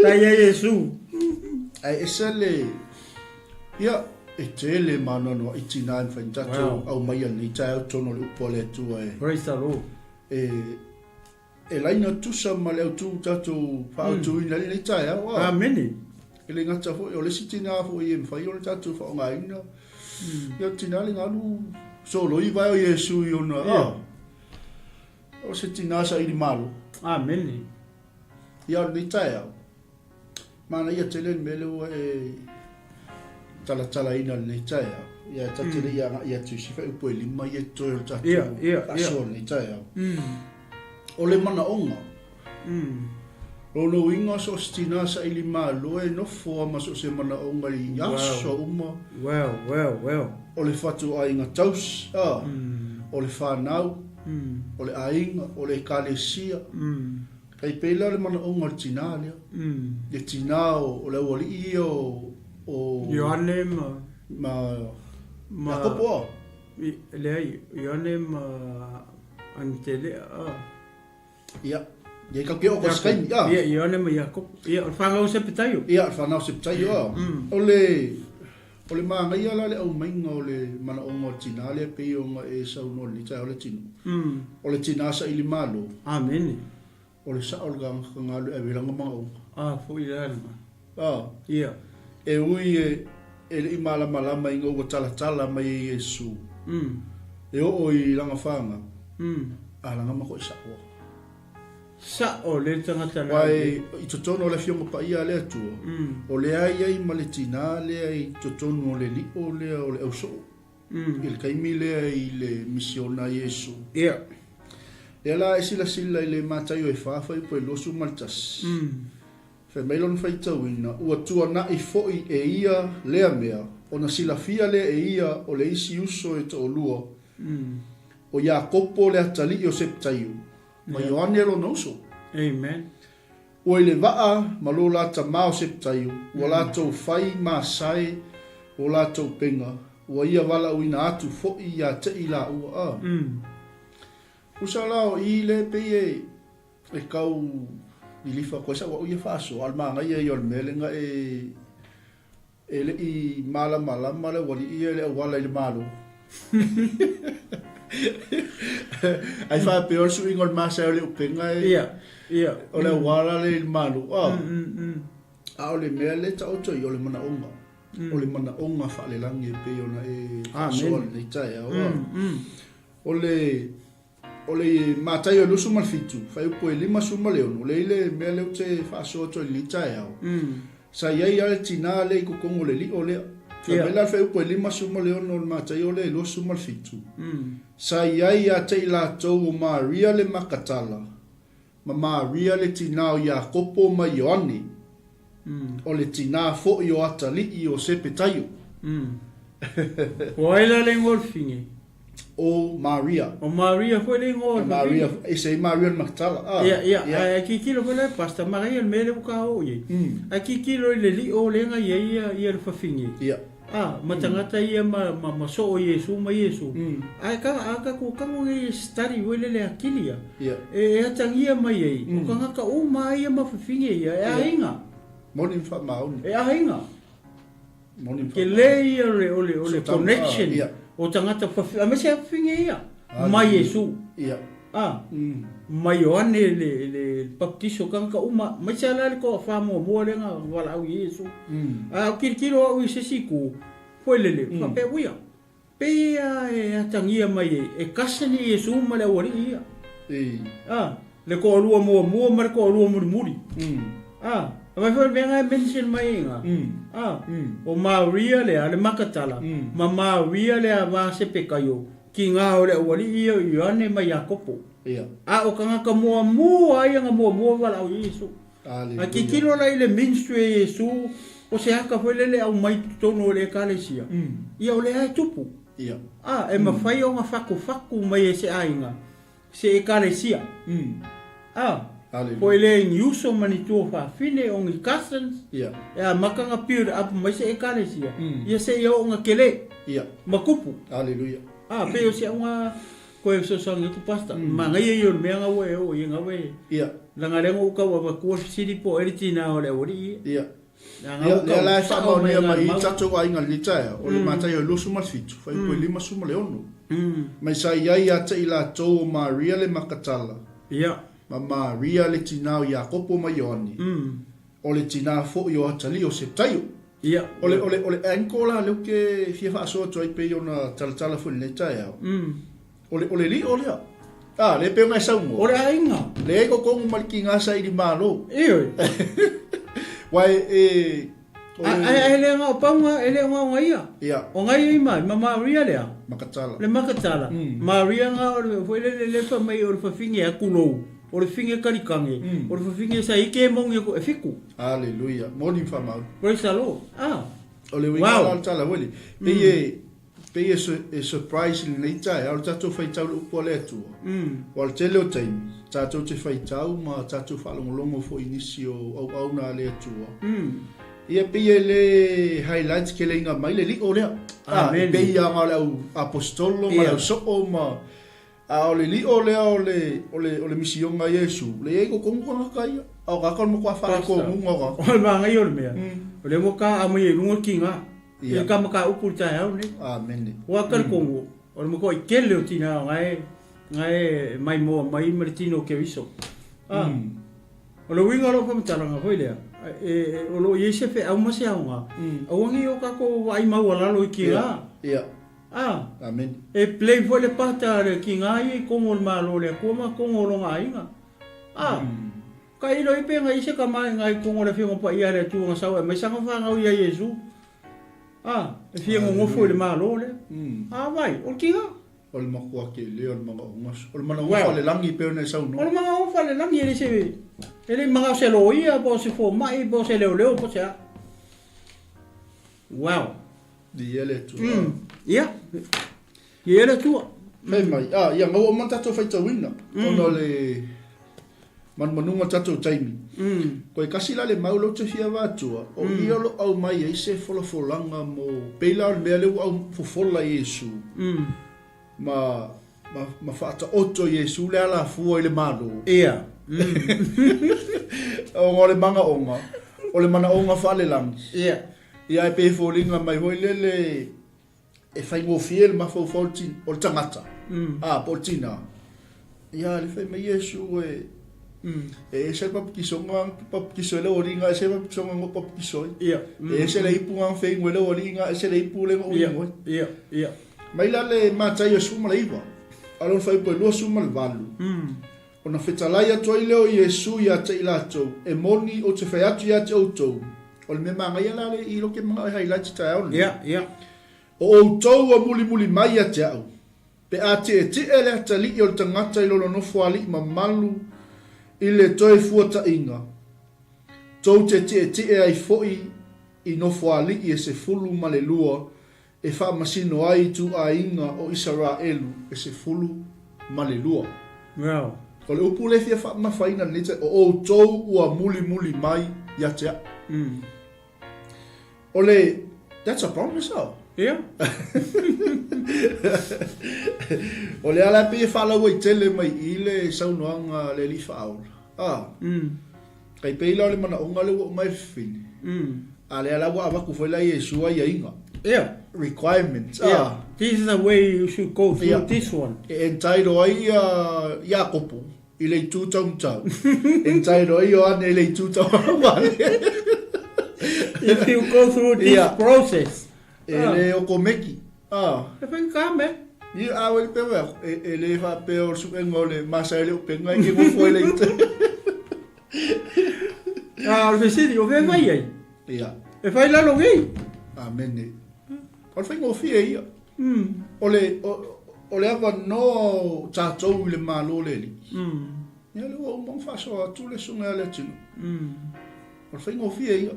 Taya Yesu. Ai esele. Ia e tele mana no I TINA fa tatu au mai ni tai tono le pole tu e. Praise the Lord. E laina tusa ma le tu tatu fa tu ina le tai au. Amen. Ele ngata fo o le si TINA fo I fa yo tatu fa nga ina. Ia TINA le ngalu so lo I vai o Yesu yo na. O se TINA SAILI MALO. Amen. Ia ni tai au. Mana ia tele mele o e tala ina ni tai au. Ia tatele ia tu si fa upo lima ia to tatu. Ia. So ni tai au. O le mana onga. Rono inga so TINA SAILI MALO e no fo ma so se mana onga I yaso uma. Well. O le fatu ainga taus. O le whanau. O le ainga. O le kalesia. Kai pela le mana onga TINA lea. Le TINA o le wali o Ioane ma kopoa. Le Ioane antele Ia. Ia ka ke o ka skai. Ia Ioane ma Jacob. Ia fanga o se Mataio. Ia fanga o se Mataio. O le O le maa ngai ala le au mainga o le mana o ngā tina le pe o ngā e sau no li tai o le tino. O le tina sa ili malo. Amen. O le sa o le ganga ngalu e wiranga mga o. Fui lana. Ia. E ui e le imala malama inga o tala tala mai e Yesu. E o i langa whanga. Langa mako i sa o. Sa o le tangata la. Wai i totono o le fionga pa ia le atua. O le ai ma le tina le ai totono o le li o le o le auso. Il kaimi le ai le misiona Yesu. Ia. E la e sila i le Mataio e whawhai po e losu maltas. Fe meilon fai tauina, ua tua na i foi e ia lea mea, o na sila fia lea e ia o le isi uso e to lua. O ia kopo le atali o 𝚟𝚑𝚘𝚎. Ma Ioane lo noso. Amen. O le vaa malo la ta mao 𝚟𝚑𝚘𝚎, o la tau fai ma sai, o la tau penga, o ia wala uina atu foi ia te ila ua a. Usa lao i le peye e kau i lifa koe sa wa uia whaaso, almanga ia i ol melenga e le i malama le wali ia le awala i le malo. Ai wha pe orsu ingol masa o le upenga e o le awala le malo. A o le mea le ta oto i o le mana onga. O le mana onga wha le langi e pe ona e soa le tai awa. O le Mataio lu suma fitu, fai upo e 5 suma leonu, le ile mea leu te whaasoa to i litai au. Sa iai ale tina le i kukongo le li o lea. Whamela fai upo e 5 suma leonu o le Mataio le lu suma fitu. Sa iai a te i la tau o Maria le makatala. Ma Maria le tina o Iakopo ma Ioane. O le tina fo i o atali i o 𝚟𝚑𝚘𝚎. O aila le ngolfingi. O Maria. O Maria foi le ngol. Maria, ese Maria Magdala. Ia, ki kilo foi le pasta Maria le mele ka o ye. A ki kilo le li o le nga ia le fafingi. Ia. Matangata ia ma so o Yesu ma Yesu. Ka ko ka mo e study wele le akilia. Ia. E atangia mai ye. O ka ka o mai ma fafingi ia. E ainga. Monin fa maun. E ainga. Monin fa. Ke le ole connection. O tangata a me se afinge ia mai Yesu ia mai Ioane le baptiso kan ka uma mai se ala ko fa mo le nga wala au Yesu kilo au se siku foi le fa pe uia pe e atangia mai e kasani Yesu ma le ori ia le ko lua mo ma ko lua muri Mas foi bem a mention mai nga. O Maria le ale makatala. Ma Maria le ava se pekayo. Ki nga ole wali ia Ioane mai Iakopo. Ia. O kanga ka mo ai nga mo wala o Yesu. A ki kilo la ile ministry Yesu o se aka foi le au mai tono le kalesia. Ia ole ai tupu. Ia. E ma fai o nga faku mai se ainga. Se kalesia. Foi le iuso manitua fa fine on i cousins. Ia. E makanga period up mai se ekalesia. Ia se ia o nga kele. Ia. Makupu. Hallelujah. Pe o se nga ko e so sang tu pasta. Ma nga ia me nga we o nga we. Ia. Langa rengo ka wa ko sidi po eritina o le ori. Ia. Ia la fa mo ne mai tatu ai nga litai o le Mataio lu suma fitu. Fai ko 5 suma leonu. Mai sa ia te ila to Maria le makatala. Ia. Ma Maria le tina o Iakopo ma Ioane. O le tina fo i o atali o 𝚟𝚑𝚘𝚎. Ia. Ole ankola le ke fia fa so to i pe ona tala fo le tai au. Ole li ole. Le pe nga sa mo. Ole ainga. Le ko ko malki nga sa i MALO. Io. Wai ele nga panga ele nga ia. Ia. O nga ia mai ma Maria le. Makatala. Le makatala. Maria nga foi le fa mai o fa finge akulo. O le finge karikange, o le finge sa ike monge ko e fiku. Hallelujah. Morning fa mau. Praise the Lord. O le winga tala weli. Peye surprise ni tai, au tatu fai tau upo le tu. Wal tele o time, tatu te fai tau ma tatu fa longo fo inisio au na le tu. Ia peye le highlights ke le inga mai le li o le. Peye nga le apostolo ma le so ma ole li ole mission nga Yesu le ego kongo nga kai o ka kon mo kwa fa ko mo nga o ma nga yo me o le mo ka amo ye lungo kinga E kamaka upu tai au ne. Amen. Wa kal kongo. O mo ko ikele o tina ngai mai mo mai Leatinuu ke viso. O lo winga lo pamtalanga foi lea. O lo yese fe au mase au nga. Au ngi o ka ko ai mau ala lo ikira. Ia. Amen. E play foi le pata le kingai kongo malo le koma kongo lo ngai nga. Ka ilo ipe ngai se ka mai ngai kongo le fingo pa ia le tu nga sawa mai sanga fa ngau ia Yesu. E fingo ngofo le malo le. Vai, o kinga. O le makua ke le o le mga ongas. O le mana onga le langi peo na sau no. O le mga onga le langi ele se ele mga se lo ia po se fo mai po se leo po se. Wow. Di ele tu. Ia. Ele tu. Mai. Ia ngau o matato fai tawina. Ono le manunga tato taimi. Koe kasi la le maulo te fia wātua. O iolo au mai e se folanga mo peila o mea leu au fofola Yesu. Ma whaata oto Yesu le ala fua i le malo. Ia. O le manga onga. O le mana onga whale lang. Ia. Ia e pefolinga mai hoi lele e whai ngofie le mafau fautin o le tangata. Po le tina. Ia le whai mai Yesu e se papikisonga papikiso le oringa e se papikisonga ngo papikisoi. Ia. E se le ipu ngang whai ngwe le oringa e se le ipu le ngo ngoi. Ia. Mai la le Mataio suma le iwa. Alon fai po lua suma le valu. Ona whetalai atu ai leo Yesu ia te ilatou. E moni o te whai atu ia te outou. O le mema ngai ala le ilo ke mga highlights tai au. Ia. O outou a muli mai ia te au. Pe a te ele atali i o le tangata i lolo nofo ali ma malu i le toe fuata inga. Tou te ai foi i nofo ali i e se fulu ma le lua. E wha masino ai tu a inga o Israelu e se fulu ma le lua. Wow. O le upu le fia wha mawhaina nete o tou ua muli mai ia te a. O le, that's a promise au. Ia. O le ala pe whalau i tele mai i le saunoanga le li whaola. Kai peila o le mana onga le ua mai whini. A le ala ua awaku whaila i e sua i a inga. Yeah. Requirements. This is the way you should go through this one. Entairo ai Iakopo i le tūtau tau. Entairo ai o ane i le tūtau wale. If you go through this process. E le o komeki. E whain kame. I awe le pewa. E le wha peo sukenga o le masa ele upenga i ke ngofo ele ite. O vesiri o vea vai ai. Ia. E whai lalo gei. Amene. O whai ngofie ia. O le awa no tātou i le malo le li. Ia le o mong whaso atu le sunga le tinu. O le whai ngofie ia.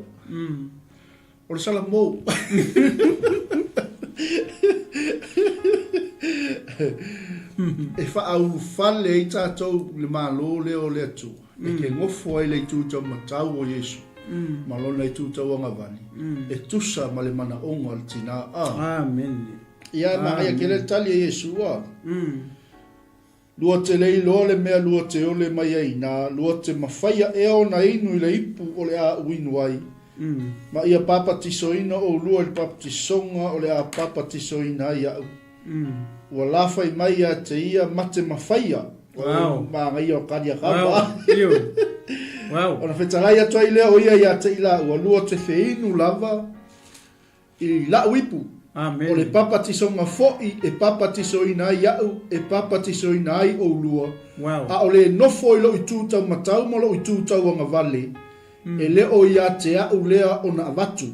O le sala mou. E wha au whale i tātou le malo le o le atu. E ke ngofo ai le tūtau matau o Yesu. Malona i tūtau anga vani. E tusa ma le mana onga le tina. Amen. Ia mai a kere tali e Yesu a. Lua te lei loa le mea lua te ole mai ai nā. Lua te mawhaia e o na inu i le ipu o le a uinu ai. Ma ia papa tisoina o lua le papa tisonga o le a papa tisoina ai au. Ua lawhai mai a te ia mate mawhaia. Wow. Ma ngai o karia kapa. Wow. Ona whetalai atu ai lea o ia te ila ua lua te whiinu lava i la uipu. Amen. O le papa tisonga fo'i e papa tisoina ai au e papa tisoina ai o lua. Wow. A o le nofo i lo i tūtau matau ma lo i tūtau anga vale. E le o ia te au lea o na avatu.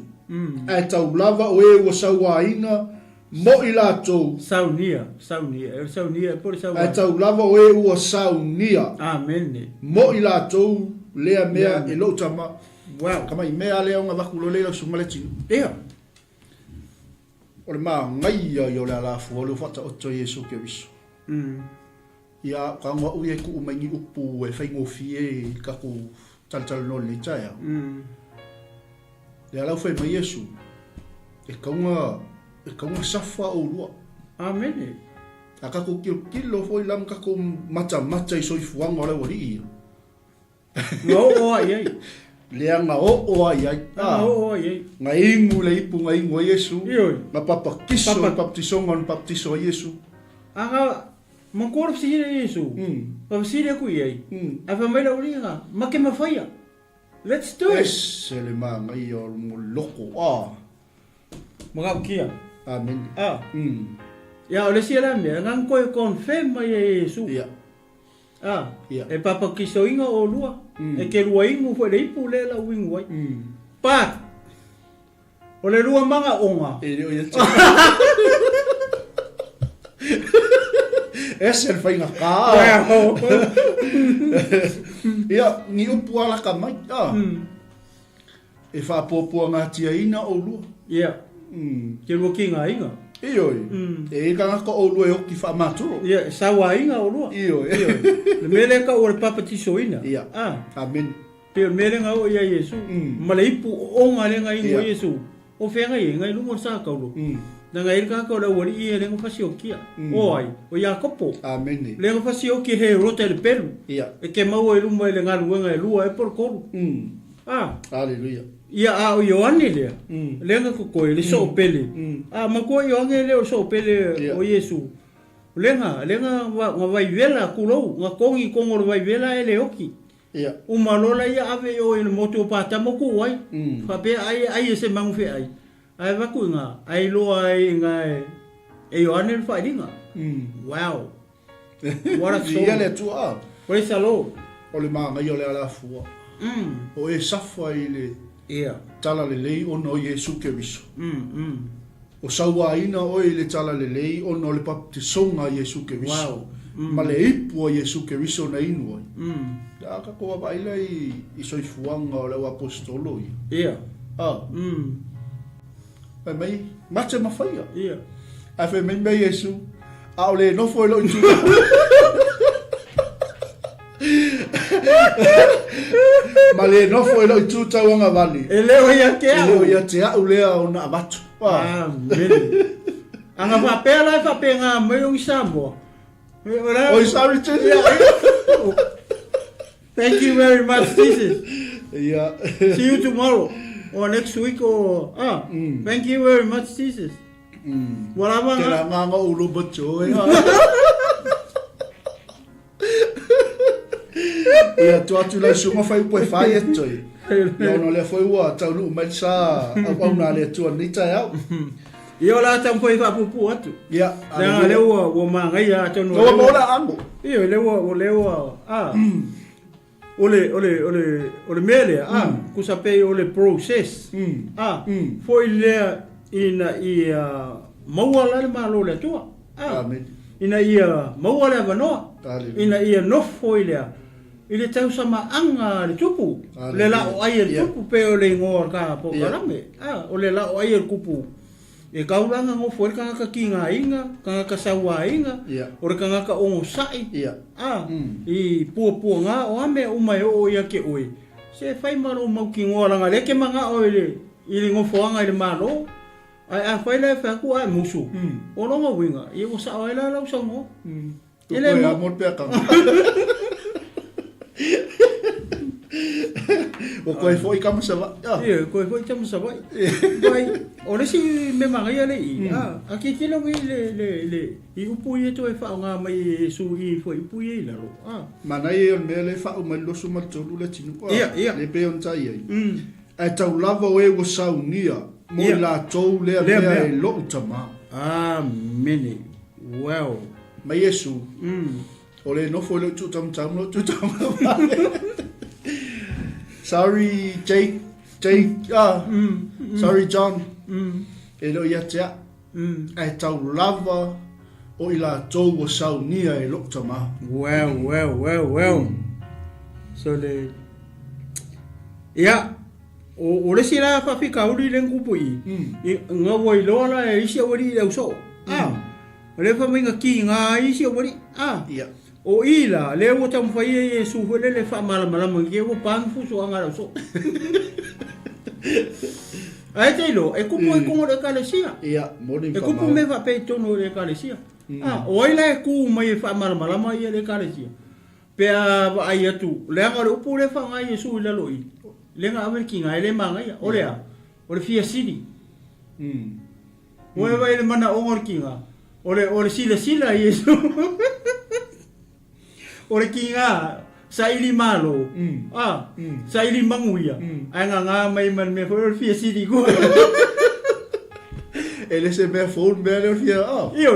E tau lava o e ua saua ina mo i lātou. Saunia. Por saunia. E tau lava o e ua saunia. Amen. Mo i lātou lea mea e lo tama. Wow. Kama i mea lea unga waku lo leila sumale tinu. Ia. O le maa ngai a i o le alafu o le whata oto Yesu ke viso. Ia ka ngā ui e ku umaingi upu e whaingo fie kako tal no le taia. Le alau whai mai Yesu. E kaunga safa o lua. Amen. A kako kilo foi lam kako mata i soifuanga o le wari ia. No o ai ai. Lea nga o ai ai. O ai. Nga ingu le ipu nga ingu a Yesu. Ioi. Nga papakiso, baptisonga na baptiso a Yesu. Anga mangkor sihira Yesu. Pa sihira ku ai. A fa mai la uringa, make mafaya. Let's do it. Sele ma ngai o mo loko. Mga kia. Amen. Ya ole sihira me, ngang koe confirm mai Yesu. Ya. E papa kiso inga o lua. E ke lua ingu foi le ipu le la wingu ai. Pat. O le lua manga onga. E o ia. Ese el fainga ka. Ia ni upu ala ka mai. E fa popo nga tia ina o lua. Ia. Ke lua kinga inga. Ioi. E kanga ko o lua e oki fa maturo. Ia, sawa inga o lua. Ioi. Le mele ka o le papa tiso ina. Ia. Amen. Pe mele nga o ia Yesu. Ma le ipu onga le nga ingo Yesu. O fenga ye nga ilungo sa ka ulo. Na nga ilka ka o le wali ia le nga fasi o kia. O ai, o ia kopo. Amen. Le nga fasi o ki he rota le pelu. Ia. E ke mau e lumba le nga luenga e lua e por koru. Hallelujah. Ia a o Ioane lea. Le nga kokoe le so pele. Ma koe Ioane le o so pele o Yesu. Le nga nga vai vela kulou. Nga kongi kongo le vai vela e le oki. Ia. Umalola ia ave o ele moto pata mo ku ai. Fa pe ai se mangu fe ai. Ai va ku nga ai lo ai nga e Ioane fa dinga. Wow. What a soul. Ia le tua. Praise the Lord. O le manga yo le ala fua. O e safa i le tala le lei o no Yesu ke viso. O saua ina o i le tala le lei o no le baptisonga Yesu ke viso. Wow. Ma le ipu o Yesu ke viso na inu ai. Da ka koa baila i soifuanga o le apostolo i. Ia. Ai mai, mate mawhaia. Ia. Ai whai mai mai Yesu. A o le nofo e lo i tu. Ma le nofo e lo i tu tauanga vali. E leo ia ke au. E leo ia te au lea o na abatu. Amen. Anga whapea lai whapea ngā mai o i Samoa. O i 𝚟𝚑𝚙𝚎𝚘. Thank you very much, Jesus. Yeah. See you tomorrow or next week or thank you very much, Jesus. Wala Te nga la nganga ulo bacho e. Ia tu atu lai sunga fai poe fai e toi. Ia ono le foi ua tau lu mai sa au na le tu ni tai au. Io la tam foi fa pupu atu. Ia. Na le o manga ia tonu. No mo la amo. Io le o ole mele ku sape ole process. Foi le ina ia mawala le malo le tua. Amen. Ina ia mawala vanoa. Ina ia no foi le. Ile tau sama anga le tupu. Le la o ai le tupu pe ole ngor ka po karame. Ole la o ai le kupu. E kaulanga ngo foi ka kinga inga, ka sawa inga. Ore ka ongo sai. I pu nga o ame o mai o ia ke oi. Se fai maro mau ki ngoranga le ke manga o ile ngo foanga ile malo. Ai fai le fa ku ai musu. O no ngo winga. I o sa ai la la songo. Ele mo amor pe ka. O koe foi kama sa vai. Ia, koe foi kama sa vai. Vai, ora si me manga ia le i. Aki kilo le i upu ia to e fa nga mai su i foi upu ia la ro. Mana ia me le fa o mai lo su ma tolu le tinu. Ia. Le pe on tai ai. Ai tau lava o e wo saunia. Mo la tou le e lo tama. Amen. Wow. Ma Yesu. O le no foi lo tu tam no tu tam. Sorry, Jake, sorry, John. E lo ia tea. Ai tau lava o ila tau o saunia e lo tama. Well. So le... Ia, o le sila whawhika uri le ngupu i. Ngā wai loa la e isi awari le uso. Le whaminga ki ngā isi awari. Ia. O ila, le o tam fai e su fele le fa malama ke o pan fu so anga so. Ai te lo, e kupu e kongo le kalesia. Ia, mori fa. E kupu me va pe tono le kalesia. O ila e ku mai fa malama ia le kalesia. Pe ai atu, le anga le upu le fa ngai su le loi. lenga ame ki ngai le manga ia olea ole fia sili Wewe ile mana ongor kinga ole sila Yesu ole kinga SAILI MALO SAILI manguia anga nga mai man me for fia sili go ele se me phone me le fia io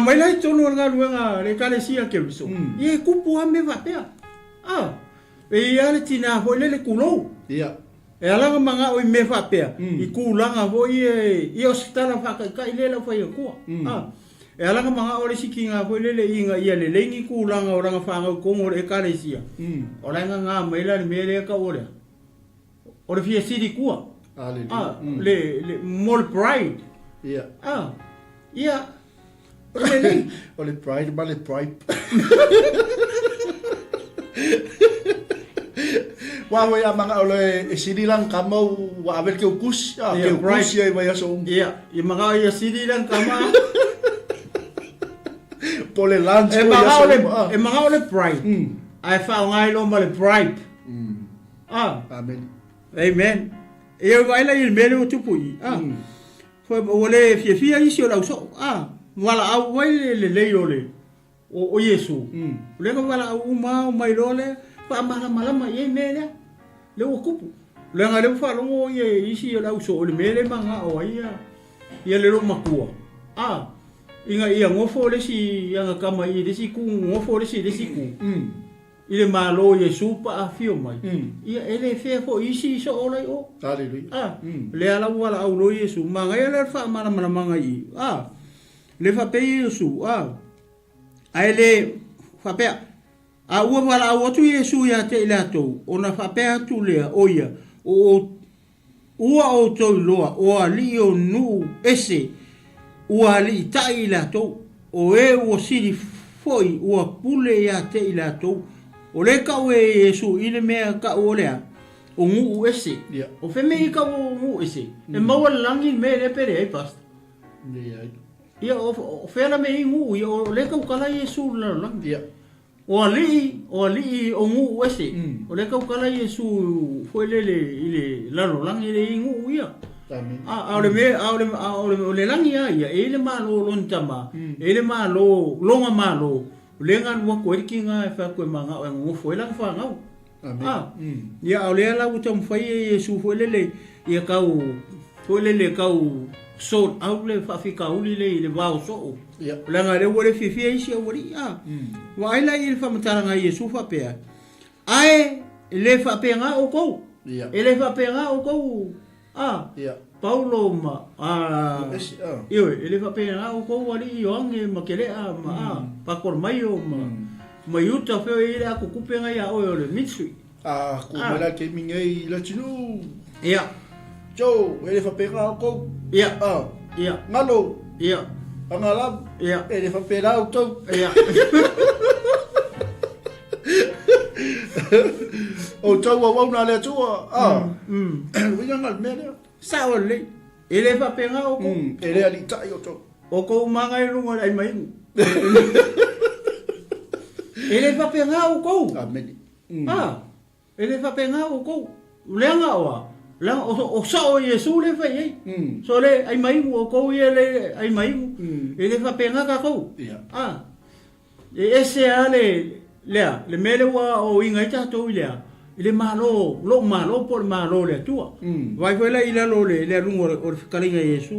mai lai tono nga luenga le kale sia ke biso ye kupu ame va pea e ia le TINΑ foi le kulo e alanga manga o me fa pea I kulanga foi e hospital fa ka ile la foi ko e alanga manga o le sikinga foi le inga ia le lengi kulanga o ranga fa ko mo e kalesia o ranga nga mai la me le ka o le fia sidi kua le mol pride o le pride ma le pride Wawe ya manga ole Sri Lanka mau wa avel ke ukus ke ukus ya vai aso I manga ya Sri Lanka ma pole lunch e manga ole pride ai fa ngai lo ma le pride amen e vai la il mele o tupui foi ole fia isi o la so wala au vai le ole o Yesu le ka wala au ma mai lole pa malama ye mele le o kupu le nga le fa longo ye isi la uso le mele manga o ia le ro makua inga ia ngofo le si nga kama I le si ku ngofo le si ku ile malo ye supa afio mai ia ele fe fo isi so ole o haleluya le ala wala au lo Yesu manga ia le fa malama manga I le fa pe Yesu ai le fa pe ua wala au atu Yesu ia te ilatou ona fa pe atu lea oia ua o tau loa o ali o nu ese ua ali ta ilatou o ua siri foi ua pule ia te ilatou o le ka o Yesu ile mea ka o lea o ngu ese o fe mei ka o ngu ese e maua langi me le pere ai pasta ia o fe la mei ngu ia o le ka ukala Yesu la langi o ali o ngu ese o le ka ukala Yesu foi le ile lalo langi le ngu ia le langi ia ele malo lontama ele malo longa malo lenga wa ko kinga fa ko manga o ngu foi la fa ngau ia o le la utam fai Yesu foi le ia kau foi le kau so au le fa fika uli le va so la nga le wole fifia isi o wori wa ila il fa matanga Yesu fa pe ai le fa pe nga o ko ele fa pe nga o ko Paulo ma io ele fa pe nga o ko wali yonge makele pa kor mayo ma yuta fe ile aku kupenga ya o le mitsu ku mala ke mingai Leatinuu Joe, ele fa pe nga o ko MALO Angalam ele fa pe nga o to o tau wa na le tua winga ngal me sa o le ele fa pe nga o ko ele ali tai o to o ko manga I runga ai mai ele fa pe nga o ko amen ele fa pe nga o ko lenga la o sa o Yesu le fa ye so le ai mai o ko ele ai mai ele fa pe nga ka ko e ese ale le mele wa o inga ita to ile ile malo por malo le tua vai foi la ile lo le lungo o kalinga Yesu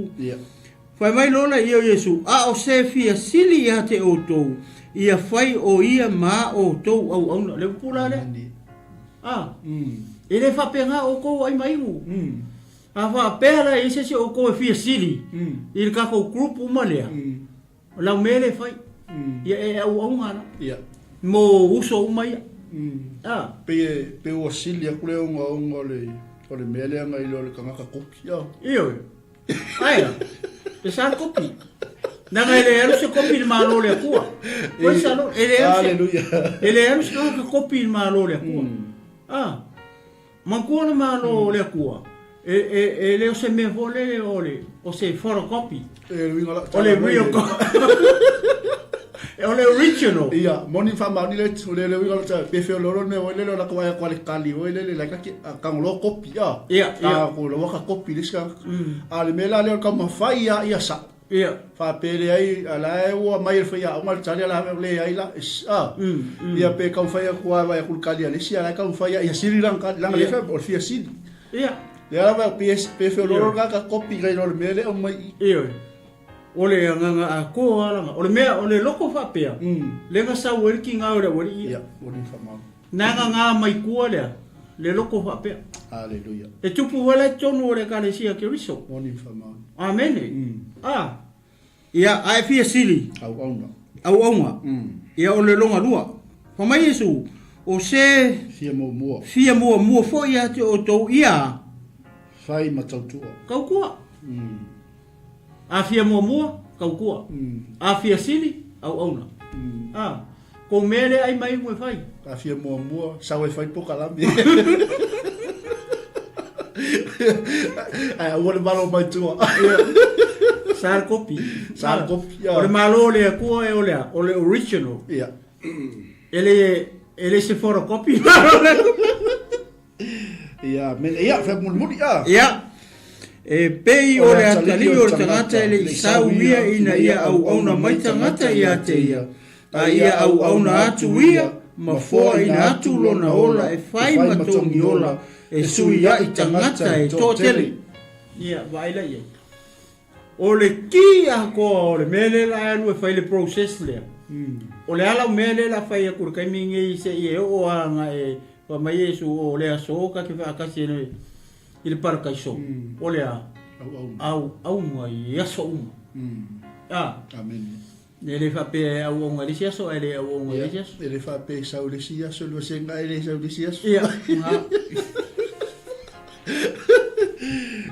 fai mai lo la io Yesu o se fia sili ya te o to ia fai o ia ma o to au le pula le ele fa penga o ko ai mai fa pera ese se o ko fia sili il ka ko grupo malea la mele fai ia au ngana mo uso mai pe o silia kule o le mele nga ilo le kanga kopi io ai pe sa kopi na nga ele se kopi malo le kua ko sa no ele se kopi malo le kua ma ko malo le kua ele se me vole o se photocopy o le real Ole original. Ia, moni fa ma ni le le wila ta pe fe lo ne o le la ko ya kwale kali o le la ka ka lo kopi ya. Ia, ia ko lo ka kopi le ska. A le mela le ka ma fa ia sa. Ia. Fa pe le ai ala o mai fa ya o mal tali la le ai la. Ia pe ka fa ya ko va ku kali le sia la ka fa ya Sri Lanka la le fa o fia Sri. Ia. Le ala pe fe lo ka kopi ga lo mele o mai. Ia. Ole nganga a ko ala ole mea ole loko fa pea le nga sa working out le wori ia wori fa ma nanga nga mai ku le loko fa pea haleluya e tupu wala tonu ole ka le sia ke riso wori fa ma amen ia ai fia sili au aunga ia ole longa lua fa mai Yesu o se fia mo fo ia te o to ia fai matautua kau kua a fia mua kau kua a fia sili au auna ko mele ai mai mo fai a fia mua sa we fai poka la mi ai o malo mai tua sar kopi o malo le ko e ole original ia ele se fora copy ia men ia fa mun ia e pei o le atali o le tangata ele isau ia ina ia au auna mai tangata ia te ia. A ia au auna atu ia, ma foa ina atu lona ola e fai matongi ola e sui ia i tangata e tōtele. Ia, vaila ia. O le ki a koa o le mele la anu e fai le process lea. O le ala mele la fai a kura kaiminge i se i e o anga e wa mai Yesu o lea soka ke wha akasi e i le parakaiso. O lea au mua i aso uma. Amen. Ele fa pe au onga le siaso ele au onga le siaso. Ele fa pe sau le siaso lo senga ele sau le siaso. Ia.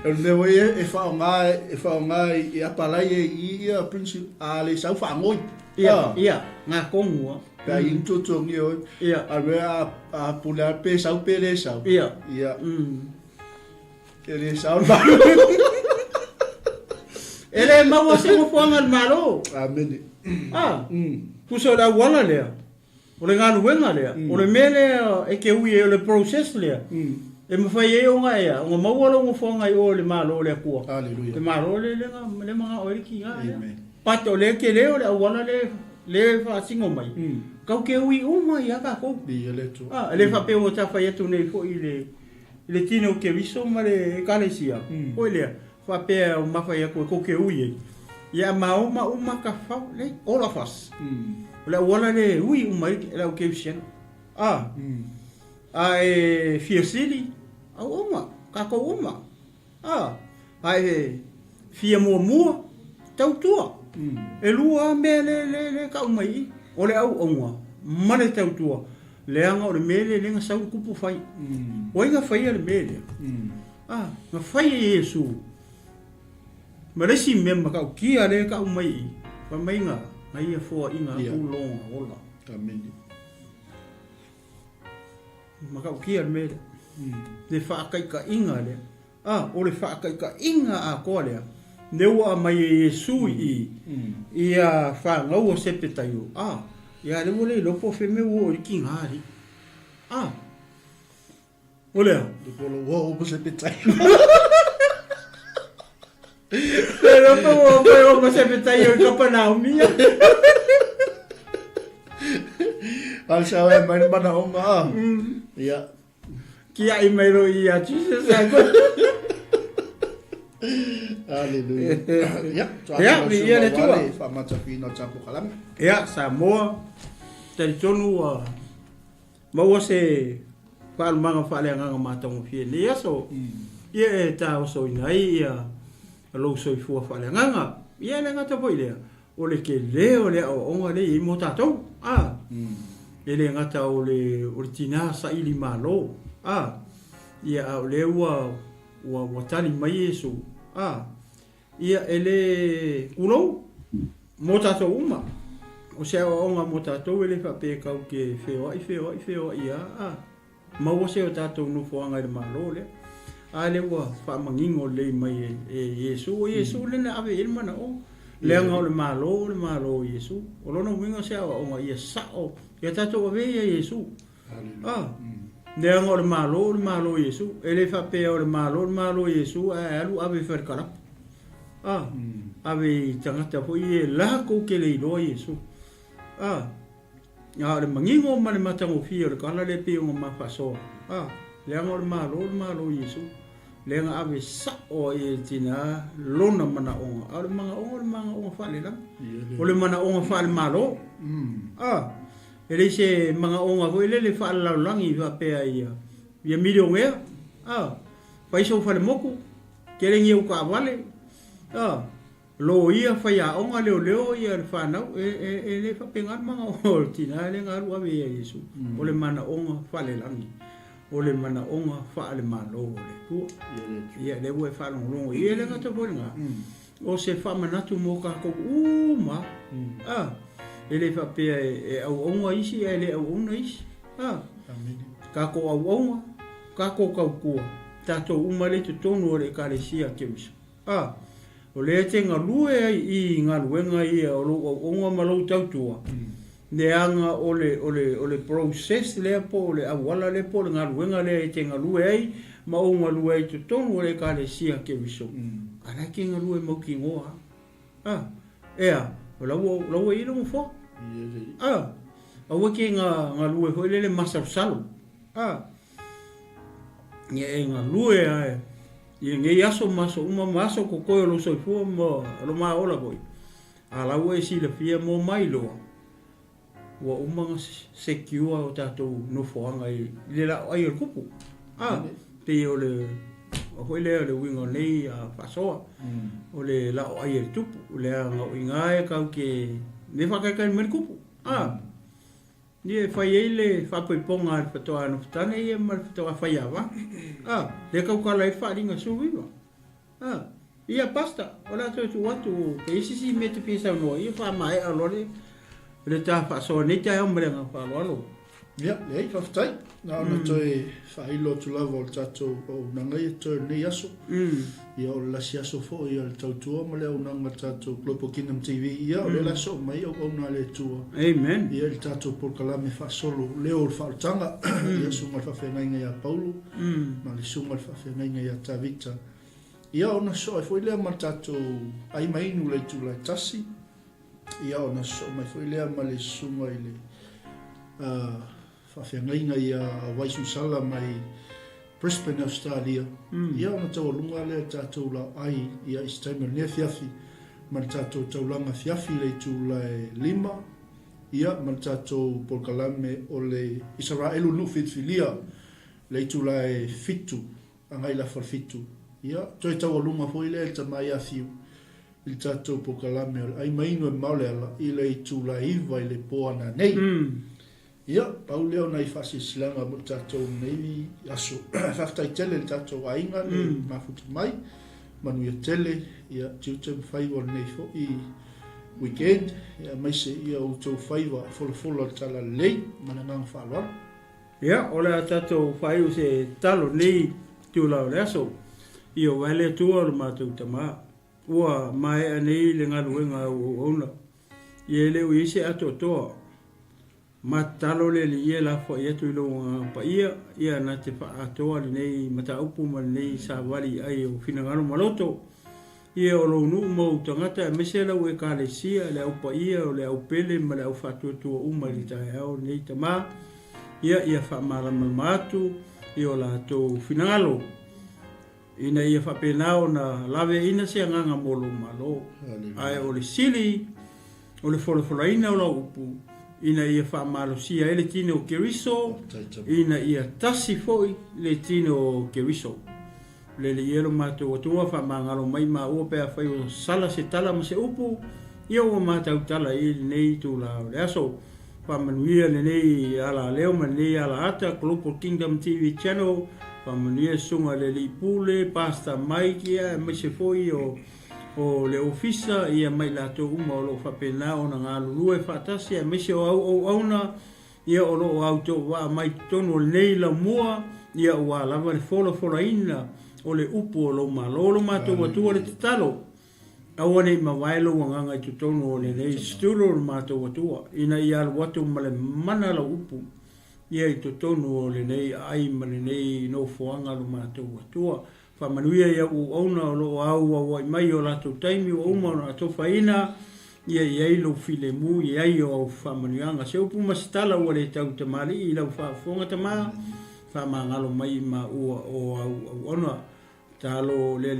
El meu e fa nga e apalai e ia principal ale sau fa ngoi. Ia, nga kongu. Pe in toto ngi o. Ia. A pula pe sau pe le sau. Ia. Ia. Ele sau ele mau se mo fonga malo. Amen. Puso da wala lea. O le nganu wenga lea. O le mele e ke ui e le process lea. E mo fai e o nga ea. O mau wala mo fonga i o le malo le kua. Hallelujah. Le malo le mga o ki nga ea. Amen. Pato le ke leo le wala le fa singo mai. Kau ke ui uma ia ka ko. Di ele tu. Le fa pe o ta fa yetu nei fo i le tino ke viso ma le kalesia. O lea. Fa pe o mafai ko ke ui. Ia uma ka fa le all of us. Le wala le ui uma le o ke visien. Ai fiesili au uma ka ko uma. Ai fia mua tau tua. E lua me le ka umai. O le au onga. Mane tau tua. Le anga o le mele le nga sau kupu fai. O inga fai le mele. Nga fai Yesu. Maresi memma ka kia le ka umai. Pa mai nga. Ngai e fua inga ulonga ola. Amen. Maka kia le mele. Le whaakai ka inga le. O le whaakai ka inga a koa lea. Neua mai Yesu i. Ia whangau o sepe tayo. Ia le mole lopo wheme o i ki ngāri. Olea. Le polo wau o sepe tayo. Pero como se me está yo capanao mía. Al sabe mai mana onga. Ia. Ki ai mai ro ia Jesus sabe. Hallelujah. Ya, ia le tua. Fa mata fino tapo kalam. Ya, Samoa. Tari tonu mau se pa manga fa le nga mata mo fie. Ia so. Ia ta so inai ia. Lo so fu fa le nga. Ia le ngata po ile. O le ke le o le o nga le i mo tatou. Ele ngata o le TINΑ SAILI MALO. Ia o le wa tali mai Yesu. Ia ele kulo mo tatou uma. O se o nga mo tatou ele fa pe kau ke feo ia. Mau se o tatou no fo nga le malo le. Ale wa fa mangingo le mai e Yesu le na ave il mana o Leanga o le malo Yesu. O lona winga se awa onga ia sao. Ia tato ave ia Yesu. Leanga o le malo Yesu. Ele whapea o le malo Yesu. Alu ave wherkara. Ave tangata po i laha kou ke le iloa Yesu. Ia le mangingo ma le matango fia le kala le pio ma fasoa. Leanga o le malo Yesu. Leanga ave sao e tina lona mana onga. Le manga onga whale lang. O le mana onga whale malo. Ele se mga onga ko ile le whale lau langi whapea ia. Ia milio ngea. Paiso whale moku. Kerengi au ka wale. Lo ia whaia onga leo ia le whanau. Le whapengar mga o tina le ngaru ave ia Yesu. O le mana onga whale langi. O le mana onga whaale malo o le kua. Ia le ue whalongo. Ia le ngata poringa. O se whamanatu mo kako uma. Ele whapea e au onga isi, ele au onga isi. Kako au onga, kako kau kua. Tato umare te tonu o le karesia kemisa. O le te ngā lue ai I ngā luenga ia o au onga malau tautua. Le anga o le process le po le awala le po le ngā luenga le te ngā lue ai ma o ngā lue ai te tonu o le karesia kemisa. Ana ki ngā lue mau ki ngoa. Ea. O lau e ilo mo fo. Awa ke ngā lue hoi lele masarusalo. Ia e ngā lue ai. Ia nge yaso maso maso ko koe lo soifua mo lo maa ola koi. A lau e sila fia mo mai loa. Ua umanga sekiua o tātou nofoanga I le lau ai al kupu. Te o le hoi lea le winga nei a whasoa. O le lau ai al tupu. O le anga o ingae kau ke ne whakaikai meri kupu. Ie whai eile whapoiponga al whatoa anu whatane ia mara whatoa whai awa. Le kau kala I wharinga suwiwa. Ia pasta. O la tō tu watu. Ke isisi me te pisa noa. Ia wha mai alore. Le tā whasoa nei tai au mrenga whaaloalo. Ia, le ei whaftai. Nā ona toi whailo tu lava o le tātou o nanga ia toi nei aso. Ia o le lasi aso fo ia le tautua ma le au nanga tātou Global Kingdom TV. Ia o le laso mai au nā le tua. Amen. Ia le tātou porkalame whaasolo leo o le whaotanga. Ia sunga le whawhengainga ia Paulo. Ma le sunga le whawhengainga ia Tavita. Ia ona so ai foi lea ma tātou ai mainu le tu lai tasi. Ia ona so mai foi lea ma le sunga I le whawhengainga ia Waisunsala mai Brisbane, Australia. Ia ona tau alunga lea tātou la ai ia istaima nea fiafi. Ma tātou taulanga fiafi le tu lai 5. Ia ma tātou porkalame o le Israelu nu fitfilia le tu lai 7. Angai la fitu. Ia toi tau alunga foi lea ta mai afiu. Il tātou porkalame o ai mainu e maule ala I le tu lai iwa I le poana nei. Ia, pau leo nei whasi silanga mo tātou nei aso. Whaftai tele le tātou ainga le mafuta mai. Manu ia tele, ia tiutem whaiwa nei fo I weekend. Ia maise ia o tau whaiwa fola tala lei. Manangang whalwa. Ia, o le tātou whaiu se talo nei tiulau le aso. Ia wale tua o le mātou tamaa. Ua mai anei le ngaruenga o ona. Ia leo ise ato toa. Matalo le ia la fo ia tu lo pa ia na te pa atoa le nei mata upu ma nei sa wali ai o finangalo maloto ia o lo nu mo tangata mesela we ka le sia le upa ia o le upele ma le ufatu tu uma li tai au nei tama ia fa mara matu ia la to finangalo ina ia fa penao na lave ina se nganga molo malo ai o le sili o le folofolaina o la upu ina ia whamalosia e Leatinuu Keriso, ina ia tasi foi Leatinuu Keriso. Le ielo mātou atua whamangalo mai ma ua pēr whai o sala se tala ma se upu, ia ua mātou tala I nei tū la le aso, whamanuia le nei ala leo ma nei ala ata, Global Kingdom TV channel, whamanuia sunga le lipule, pasta maikia, mai se foi o le ofisa ia mai la to uma o lo whapena o na ngā lulue whatasi a mese o auna ia o lo auto wa mai tono nei la mua ia ua lava le fola ina o le upu o lo malolo mato watua le tatalo awane ma wailo nganga I tutono o le nei sturo matou atua ina ia watu male mana la upu ia I tutono o le nei ai ma le nei no foanga lo matou atua fa manuia ia u ona lo au mai o la taimi o uma na to faina ia lo file mu ia o fa manuanga se upu mastala o le tau te mali I la fa fonga tama fa mangalo mai ma o ona talo le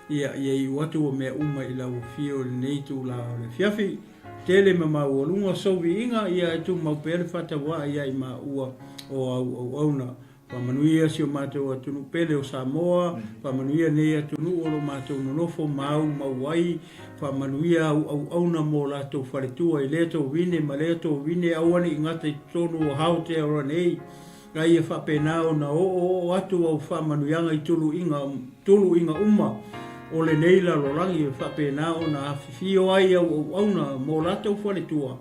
ia I watu o mea uma I lau fio le nei tu la le fiafi tele ma o lunga sovi inga ia tu mau pere fata wa ia I ma ua o ona pa manuia si o matou atunu pele o Samoa pa manuia nei atunu o lo matou nonofo mau wai pa manuia au ona mo latou faletua I le to vine ma le to vine awani ingata I tonu o haute ora nei ia whapena o na o atu au whamanuianga I tulu inga uma o le neila lo rangi whapena o na awhiwhio ai au na mo latou whaletua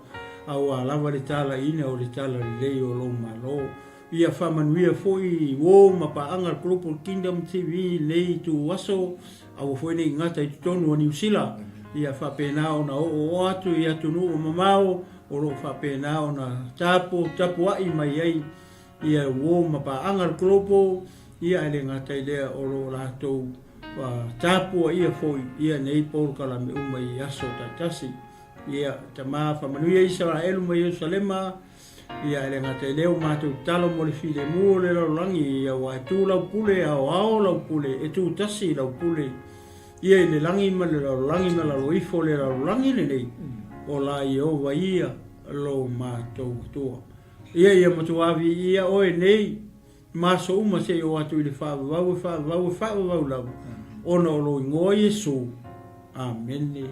au a lava le tala ina o le tala lei o lo malo ia whamanuia foi o mapaanga Global Kingdom TV nei tu waso au foi nei ngata I tonu o New Zealand ia whapena o na o atu ia tunu o mamao o lo whapena o na tapu ai mai ai ia wo mapaanga Global ia ele ngata lea o lo latou tapu ia foi ia nei por kala me uma I aso tatasi ia tama whamanuia Israel mai Jerusalema ia ele ngata leo matou talo mo le file mu le langi ia wa tu lau pule ao lau pule e tu tasi lau pule ia le langi ma le langi ma lo ifo le langi le nei o la io wa ia lo matou tua ia matuavi ia oe nei maso uma se o atu I le whau lau ona o lo ingoa Yesu amene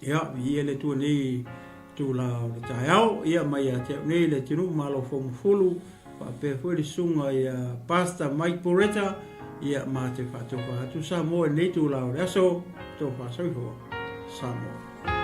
ia ia le tu nei tu la le taiao ia mai a te nei le tinu malo fo Mafulu pa pe foi le sunga ia pasta Mike Bureta ia ma te fatu sa mo nei tu la aso to fa so fo sa mo